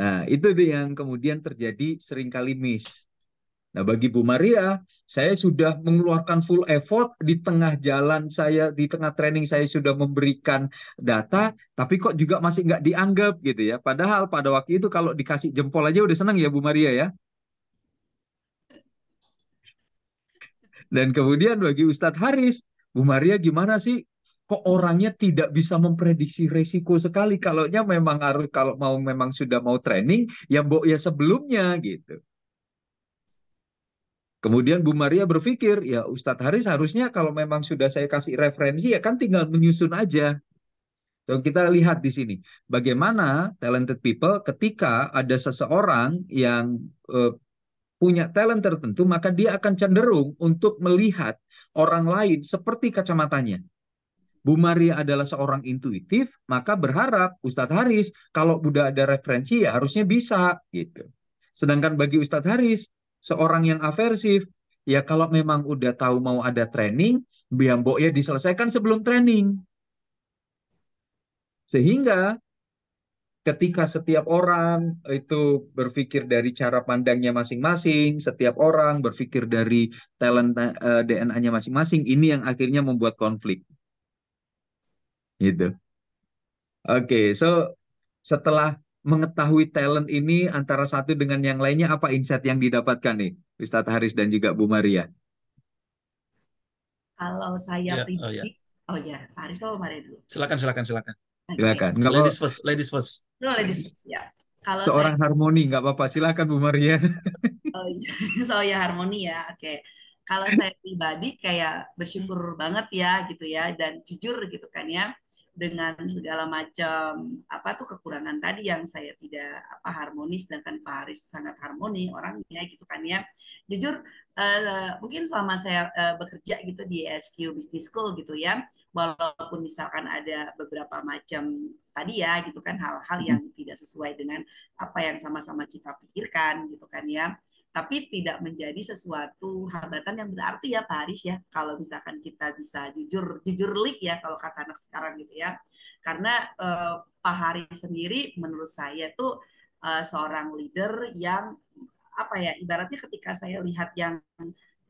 Nah, itu tuh yang kemudian terjadi seringkali miss. Nah, bagi Bu Maria, saya sudah mengeluarkan full effort di tengah jalan saya, di tengah training saya sudah memberikan data, tapi kok juga masih nggak dianggap gitu ya. Padahal pada waktu itu kalau dikasih jempol aja udah senang ya Bu Maria ya. Dan kemudian bagi Ustadz Haris, Bu Maria gimana sih? Kok orangnya tidak bisa memprediksi resiko sekali? Kalau mau memang sudah mau training, ya ya sebelumnya gitu. Kemudian Bu Maria berpikir, ya Ustadz Haris harusnya kalau memang sudah saya kasih referensi, ya kan tinggal menyusun aja. So, kita lihat di sini, bagaimana talented people ketika ada seseorang yang punya talent tertentu, maka dia akan cenderung untuk melihat orang lain seperti kacamatanya. Bu Maria adalah seorang intuitif, maka berharap Ustadz Haris kalau udah ada referensi ya harusnya bisa gitu. Sedangkan bagi Ustadz Haris, seorang yang aversif, ya kalau memang udah tahu mau ada training, biambok ya diselesaikan sebelum training. Sehingga ketika setiap orang itu berpikir dari cara pandangnya masing-masing, setiap orang berpikir dari talent DNA-nya masing-masing, ini yang akhirnya membuat konflik. Gitu. Oke, so setelah mengetahui talent ini antara satu dengan yang lainnya, apa insight yang didapatkan nih, Ustadz Haris dan juga Bu Maria? Kalau saya Ya, oh ya. pribadi, oh ya, Pak Haris atau Maria dulu? Silakan. Oke, Silakan. Nggak apa, Ladies first, ladies first. boleh diskusi ya. Kalau saya, seorang harmoni, nggak apa-apa. Silakan Bu Maria. oh iya, soal ya harmoni ya, oke. Kalau saya pribadi kayak bersyukur banget ya gitu ya, dan jujur gitu kan ya, dengan segala macam apa tuh kekurangan tadi yang saya tidak apa harmonis, sedangkan Pak Haris sangat harmoni orangnya gitu kan ya. Jujur mungkin selama saya bekerja gitu di SQ Business School gitu ya, walaupun misalkan ada beberapa macam tadi ya gitu kan hal-hal yang tidak sesuai dengan apa yang sama-sama kita pikirkan gitu kan ya, tapi tidak menjadi sesuatu hambatan yang berarti ya Pak Haris ya, kalau misalkan kita bisa jujur lik ya kalau kata anak sekarang gitu ya, karena Pak Haris sendiri menurut saya tuh seorang leader yang apa ya, ibaratnya ketika saya lihat yang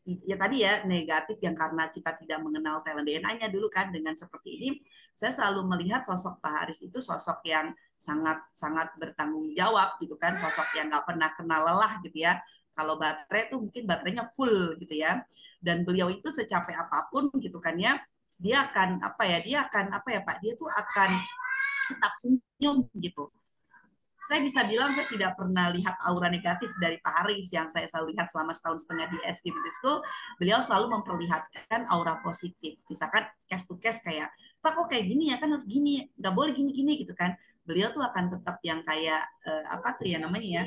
ya tadi ya negatif yang karena kita tidak mengenal talent DNA-nya dulu kan, dengan seperti ini saya selalu melihat sosok Pak Haris itu sosok yang sangat sangat bertanggung jawab gitu kan, sosok yang nggak pernah kenal lelah gitu ya. Kalau baterai tuh mungkin baterainya full gitu ya, dan beliau itu secapek apapun gitu kan ya, dia akan apa ya, dia akan apa ya Pak, dia tuh akan tetap senyum gitu. Saya bisa bilang saya tidak pernah lihat aura negatif dari Pak Haris yang saya selalu lihat selama setahun setengah di SK Business School. Beliau selalu memperlihatkan aura positif. Misalkan case to case kayak, Pak kok kayak gini ya, kan harus gini, nggak boleh gini-gini gitu kan. Beliau tuh akan tetap yang kayak apa tuh ya namanya ya,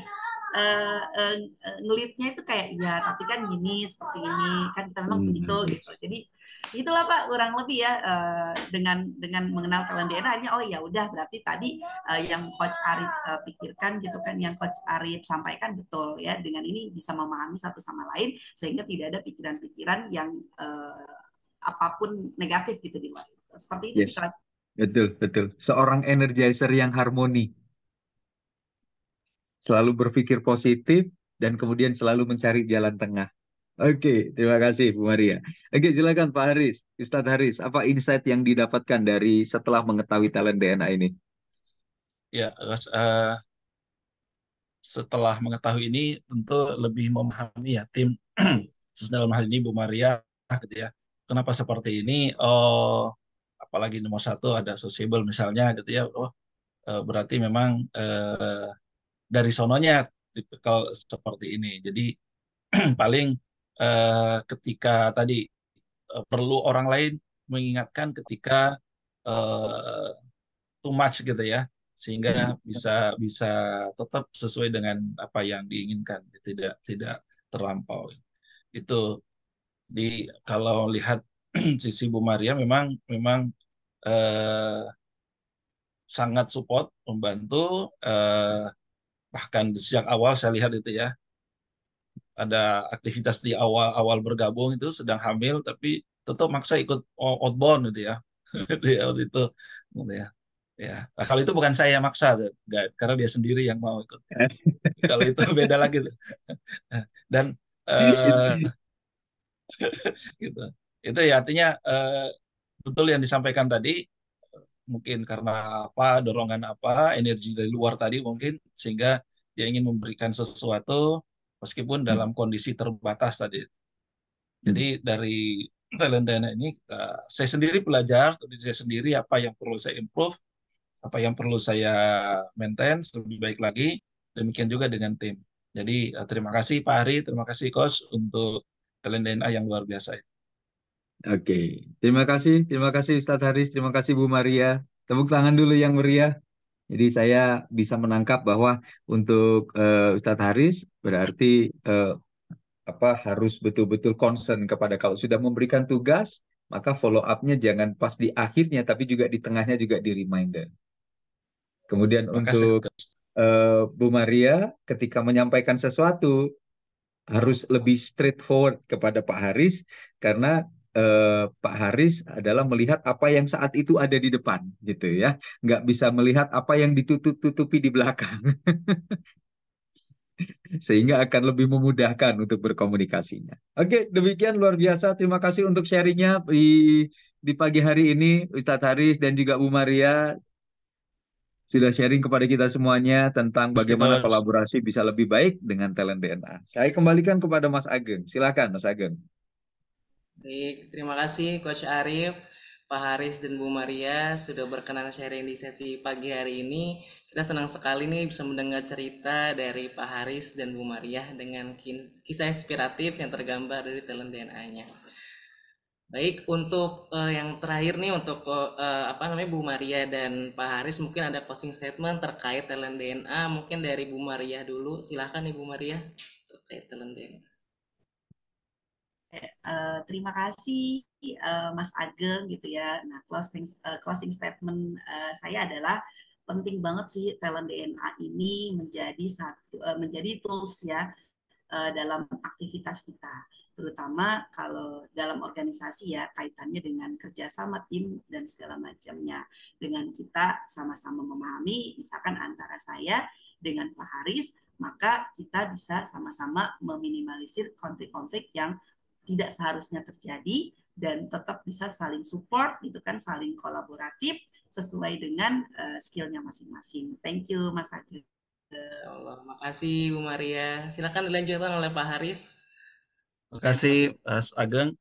ngelitnya itu kayak ya tapi kan gini seperti ini kan kita memang begitu gitu. Jadi itulah Pak kurang lebih ya, dengan mengenal talent DNA akhirnya oh ya udah berarti tadi yang Coach Arif pikirkan gitu kan, yang Coach Arif sampaikan betul ya, dengan ini bisa memahami satu sama lain sehingga tidak ada pikiran-pikiran yang apapun negatif gitu di luar itu. Seperti itu sih Yes, Coach. betul. Seorang energizer yang harmoni. Selalu berpikir positif dan kemudian selalu mencari jalan tengah. Oke, terima kasih Bu Maria. Oke, silakan Pak Haris, Ustadz Haris, apa insight yang didapatkan dari setelah mengetahui talent DNA ini? Ya, setelah mengetahui ini tentu lebih memahami ya tim khusus dalam hal ini Bu Maria gitu ya. Kenapa seperti ini? Oh, apalagi nomor satu ada sociable misalnya gitu ya. Oh, berarti memang dari sononya tipikal seperti ini. Jadi paling ketika tadi perlu orang lain mengingatkan ketika eh, too much gitu ya, sehingga bisa bisa tetap sesuai dengan apa yang diinginkan, tidak tidak terlampau. Itu di kalau lihat sisi Bu Maria memang memang eh, sangat support, membantu, bahkan sejak awal saya lihat itu ya, ada aktivitas di awal-awal bergabung itu sedang hamil tapi tetap maksa ikut outbound gitu ya. Gitu ya waktu itu gitu ya. Ya, nah, kalau itu bukan saya yang maksa tuh. Nggak, karena dia sendiri yang mau ikut. Kalau itu beda lagi tuh. Dan gitu. Itu ya artinya betul yang disampaikan tadi, mungkin karena apa, dorongan apa, energi dari luar tadi mungkin sehingga dia ingin memberikan sesuatu meskipun dalam kondisi terbatas tadi. Jadi dari talent dana ini saya sendiri belajar, dari saya sendiri apa yang perlu saya improve, apa yang perlu saya maintain lebih baik lagi. Demikian juga dengan tim. Jadi terima kasih Pak Ari, terima kasih Coach untuk talent DNA yang luar biasa. Oke, terima kasih Ustadz Haris, terima kasih Bu Maria. Tepuk tangan dulu yang meriah. Jadi saya bisa menangkap bahwa untuk Ustadz Haris berarti apa harus betul-betul concern kepada kalau sudah memberikan tugas maka follow up-nya jangan pas di akhirnya, tapi juga di tengahnya juga di reminder. Kemudian Makasih. untuk Bu Maria, ketika menyampaikan sesuatu, harus lebih straightforward kepada Pak Haris, karena Pak Haris adalah melihat apa yang saat itu ada di depan, gitu ya. Nggak bisa melihat apa yang ditutup-tutupi di belakang. Sehingga akan lebih memudahkan untuk berkomunikasinya. Oke, demikian luar biasa. Terima kasih untuk sharingnya di pagi hari ini, Ustadz Haris dan juga Bu Maria sudah sharing kepada kita semuanya tentang bagaimana Coach. kolaborasi bisa lebih baik dengan talent DNA. Saya kembalikan kepada Mas Ageng. Silakan, Mas Ageng. Baik, terima kasih Coach Arif, Pak Haris dan Bu Maria sudah berkenan sharing di sesi pagi hari ini. Kita senang sekali nih bisa mendengar cerita dari Pak Haris dan Bu Maria dengan kisah inspiratif yang tergambar dari talent DNA-nya. Baik, untuk yang terakhir nih untuk Bu Maria dan Pak Haris, mungkin ada closing statement terkait talent DNA. Mungkin dari Bu Maria dulu. Silahkan nih Bu Maria terkait talent DNA. Terima kasih Mas Ageng gitu ya. Nah, closing statement saya adalah penting banget sih talent DNA ini menjadi tools ya dalam aktivitas kita, terutama kalau dalam organisasi ya, kaitannya dengan kerjasama tim dan segala macamnya. Dengan kita sama-sama memahami, misalkan antara saya dengan Pak Haris, maka kita bisa sama-sama meminimalisir konflik-konflik yang tidak seharusnya terjadi dan tetap bisa saling support gitu kan, saling kolaboratif sesuai dengan skillnya masing-masing. Thank you Mas Ageng. Allah, makasih Bu Maria. Silakan dilanjutkan oleh Pak Haris. Terima kasih Mas Ageng.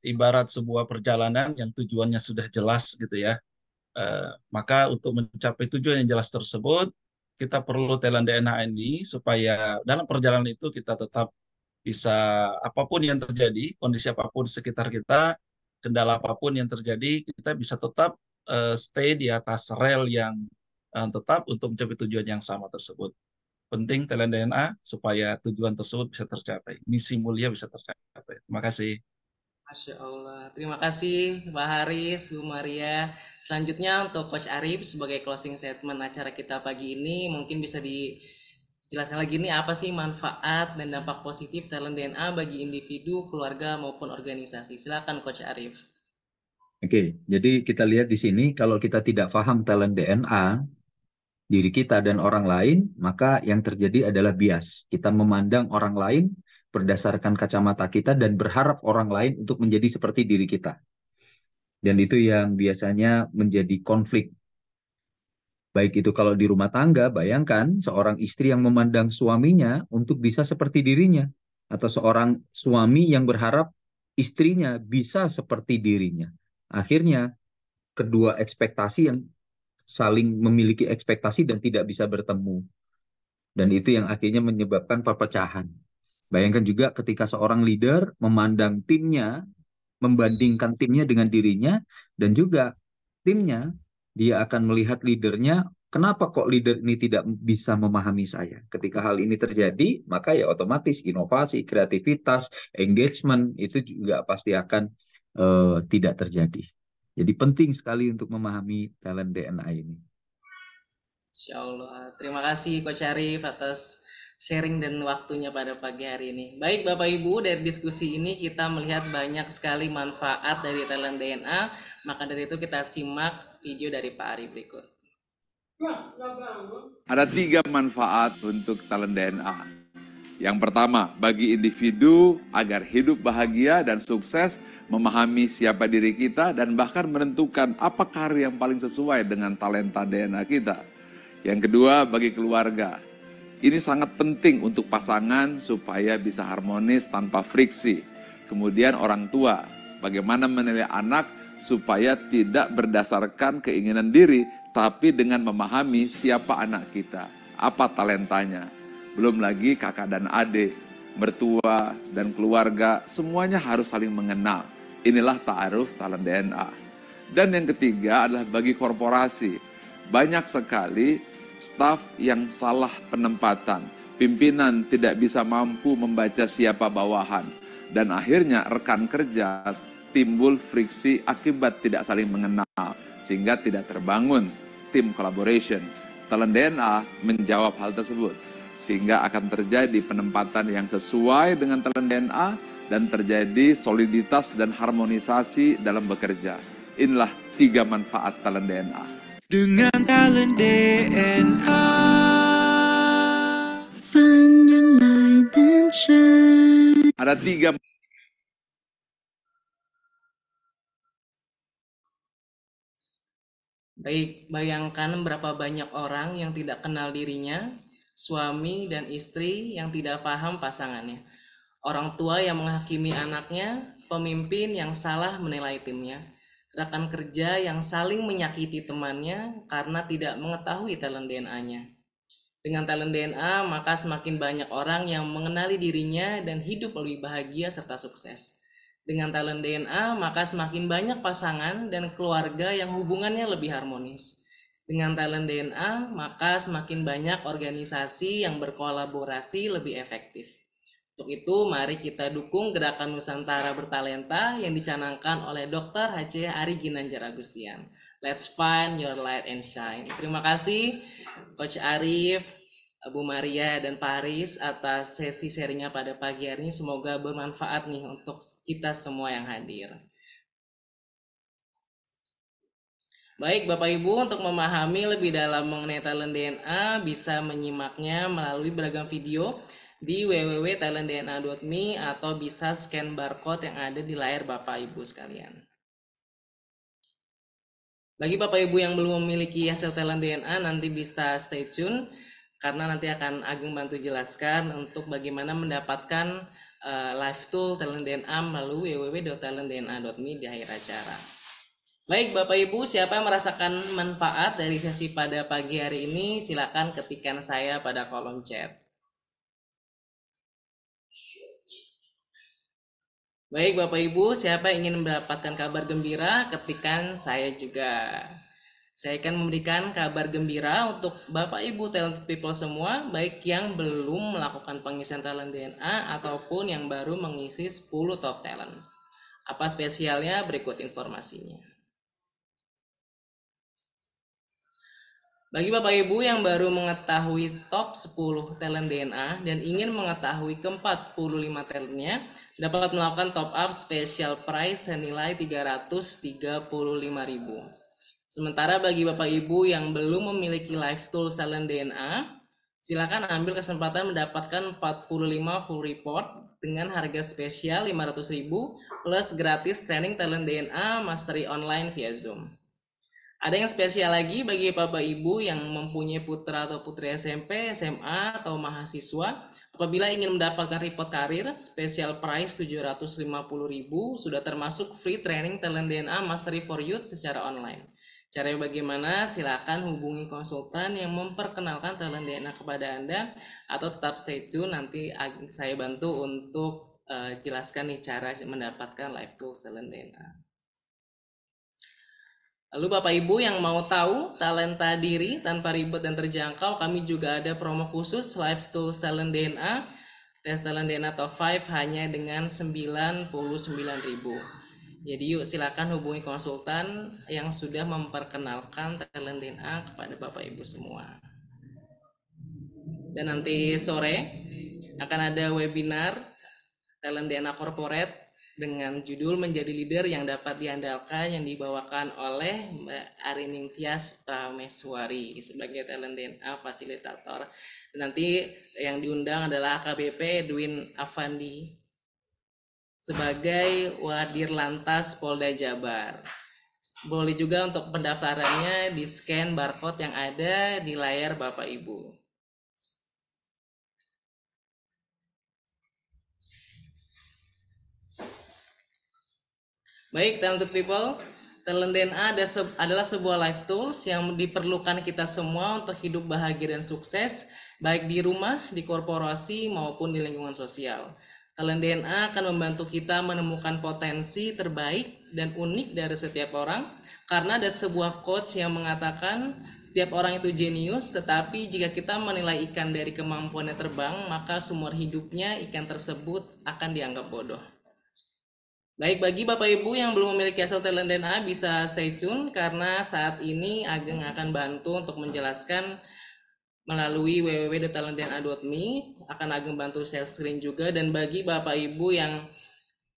Ibarat sebuah perjalanan yang tujuannya sudah jelas gitu ya. Maka untuk mencapai tujuan yang jelas tersebut, kita perlu talent DNA ini supaya dalam perjalanan itu kita tetap bisa, apapun yang terjadi, kondisi apapun di sekitar kita, kendala apapun yang terjadi, kita bisa tetap stay di atas rel yang tetap untuk mencapai tujuan yang sama tersebut. Penting talent DNA supaya tujuan tersebut bisa tercapai, misi mulia bisa tercapai. Terima kasih. Masya Allah. Terima kasih Pak Haris, Bu Maria. Selanjutnya untuk Coach Arif sebagai closing statement acara kita pagi ini, mungkin bisa dijelaskan lagi nih apa sih manfaat dan dampak positif talent DNA bagi individu, keluarga maupun organisasi. Silakan Coach Arif. Oke, jadi kita lihat di sini kalau kita tidak paham talent DNA diri kita dan orang lain, maka yang terjadi adalah bias. Kita memandang orang lain berdasarkan kacamata kita dan berharap orang lain untuk menjadi seperti diri kita. Dan itu yang biasanya menjadi konflik. Baik itu kalau di rumah tangga, bayangkan seorang istri yang memandang suaminya untuk bisa seperti dirinya. Atau seorang suami yang berharap istrinya bisa seperti dirinya. Akhirnya, kedua ekspektasi yang saling memiliki ekspektasi dan tidak bisa bertemu. Dan itu yang akhirnya menyebabkan perpecahan. Bayangkan juga ketika seorang leader memandang timnya, membandingkan timnya dengan dirinya, dan juga timnya, dia akan melihat leadernya, kenapa kok leader ini tidak bisa memahami saya? Ketika hal ini terjadi, maka ya otomatis inovasi, kreativitas, engagement, itu juga pasti akan tidak terjadi. Jadi penting sekali untuk memahami talent DNA ini. Insya Allah. Terima kasih Coach Arif atas sharing dan waktunya pada pagi hari ini. Baik Bapak Ibu, dari diskusi ini kita melihat banyak sekali manfaat dari talent DNA. Maka dari itu kita simak video dari Pak Arif berikut. Ada 3 manfaat untuk talent DNA. Yang pertama, bagi individu agar hidup bahagia dan sukses, memahami siapa diri kita, dan bahkan menentukan apa karir yang paling sesuai dengan talenta DNA kita. Yang kedua, bagi keluarga. Ini sangat penting untuk pasangan supaya bisa harmonis tanpa friksi. Kemudian orang tua, bagaimana menilai anak supaya tidak berdasarkan keinginan diri, tapi dengan memahami siapa anak kita, apa talentanya. Belum lagi kakak dan adik, mertua dan keluarga, semuanya harus saling mengenal. Inilah ta'aruf talent DNA. Dan yang ketiga adalah bagi korporasi. Banyak sekali staf yang salah penempatan. Pimpinan tidak bisa mampu membaca siapa bawahan. Dan akhirnya rekan kerja timbul friksi akibat tidak saling mengenal, sehingga tidak terbangun tim collaboration. Talent DNA menjawab hal tersebut, sehingga akan terjadi penempatan yang sesuai dengan talent DNA dan terjadi soliditas dan harmonisasi dalam bekerja. Inilah 3 manfaat talent DNA. Dengan talent DNA. Find your light and shine. Ada 3. Baik, bayangkan berapa banyak orang yang tidak kenal dirinya, suami dan istri yang tidak paham pasangannya, orang tua yang menghakimi anaknya, pemimpin yang salah menilai timnya, rekan kerja yang saling menyakiti temannya karena tidak mengetahui talent DNA-nya. Dengan talent DNA, maka semakin banyak orang yang mengenali dirinya dan hidup lebih bahagia serta sukses. Dengan talent DNA, maka semakin banyak pasangan dan keluarga yang hubungannya lebih harmonis. Dengan talent DNA, maka semakin banyak organisasi yang berkolaborasi lebih efektif. Untuk itu, mari kita dukung Gerakan Nusantara Bertalenta yang dicanangkan oleh Dr. H.C. Ari Ginanjar Agustian. Let's find your light and shine. Terima kasih Coach Arif, Bu Maria, dan Pak Haris atas sesi sharingnya pada pagi hari ini. Semoga bermanfaat nih untuk kita semua yang hadir. Baik Bapak Ibu, untuk memahami lebih dalam mengenai talent DNA bisa menyimaknya melalui beragam video di www.talentdna.me atau bisa scan barcode yang ada di layar Bapak Ibu sekalian. Bagi Bapak Ibu yang belum memiliki hasil talent DNA, nanti bisa stay tune karena nanti akan Ageng bantu jelaskan untuk bagaimana mendapatkan live tool talent DNA melalui www.talentdna.me di akhir acara. Baik Bapak Ibu, siapa yang merasakan manfaat dari sesi pada pagi hari ini, silakan ketikkan saya pada kolom chat. Baik Bapak Ibu, siapa yang ingin mendapatkan kabar gembira, ketikkan saya juga. Saya akan memberikan kabar gembira untuk Bapak Ibu talented people semua, baik yang belum melakukan pengisian talent DNA ataupun yang baru mengisi 10 top talent. Apa spesialnya? Berikut informasinya. Bagi Bapak Ibu yang baru mengetahui top 10 talent DNA dan ingin mengetahui ke-45 talentnya, dapat melakukan top up special price senilai Rp335.000. Sementara bagi Bapak Ibu yang belum memiliki live tools talent DNA, silakan ambil kesempatan mendapatkan 45 full report dengan harga spesial Rp500.000 plus gratis training talent DNA mastery online via Zoom. Ada yang spesial lagi bagi Bapak Ibu yang mempunyai putra atau putri SMP, SMA, atau mahasiswa. Apabila ingin mendapatkan report karir, spesial price Rp750.000 sudah termasuk free training talent DNA mastery for youth secara online. Caranya bagaimana? Silakan hubungi konsultan yang memperkenalkan talent DNA kepada Anda atau tetap stay tune, nanti saya bantu untuk jelaskan nih cara mendapatkan live tools talent DNA. Lalu Bapak Ibu yang mau tahu talenta diri tanpa ribet dan terjangkau, kami juga ada promo khusus live tools talent DNA. Tes talent DNA top 5 hanya dengan Rp99.000. Jadi yuk silakan hubungi konsultan yang sudah memperkenalkan talent DNA kepada Bapak Ibu semua. Dan nanti sore akan ada webinar talent DNA corporate dengan judul Menjadi Leader yang Dapat Diandalkan yang dibawakan oleh Mbak Arining Tias Prameswari sebagai talent DNA fasilitator. Dan nanti yang diundang adalah AKBP Edwin Afandi sebagai Wadir Lantas Polda Jabar. Boleh juga untuk pendaftarannya di scan barcode yang ada di layar Bapak Ibu. Baik, talented people, talent DNA adalah sebuah life tools yang diperlukan kita semua untuk hidup bahagia dan sukses, baik di rumah, di korporasi, maupun di lingkungan sosial. Talent DNA akan membantu kita menemukan potensi terbaik dan unik dari setiap orang, karena ada sebuah quotes yang mengatakan setiap orang itu jenius, tetapi jika kita menilai ikan dari kemampuannya terbang, maka seumur hidupnya ikan tersebut akan dianggap bodoh. Baik, bagi Bapak Ibu yang belum memiliki hasil talent DNA bisa stay tune karena saat ini Ageng akan bantu untuk menjelaskan melalui www.talentdna.me. Akan Ageng bantu share screen juga, dan bagi Bapak Ibu yang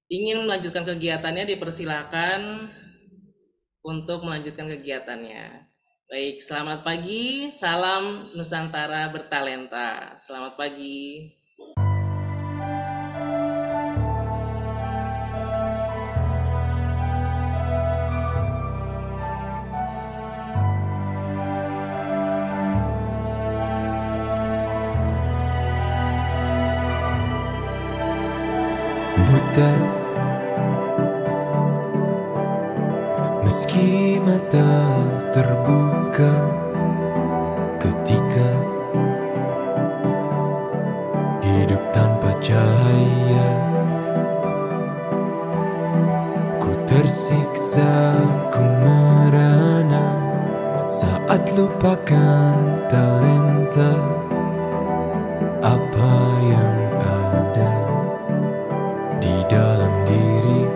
ingin melanjutkan kegiatannya dipersilakan untuk melanjutkan kegiatannya. Baik, selamat pagi, salam Nusantara bertalenta. Selamat pagi. Buta, meski mata terbuka ketika hidup tanpa cahaya, ku tersiksa, ku merana saat lupakan talenta apa yang ada di dalam diriku.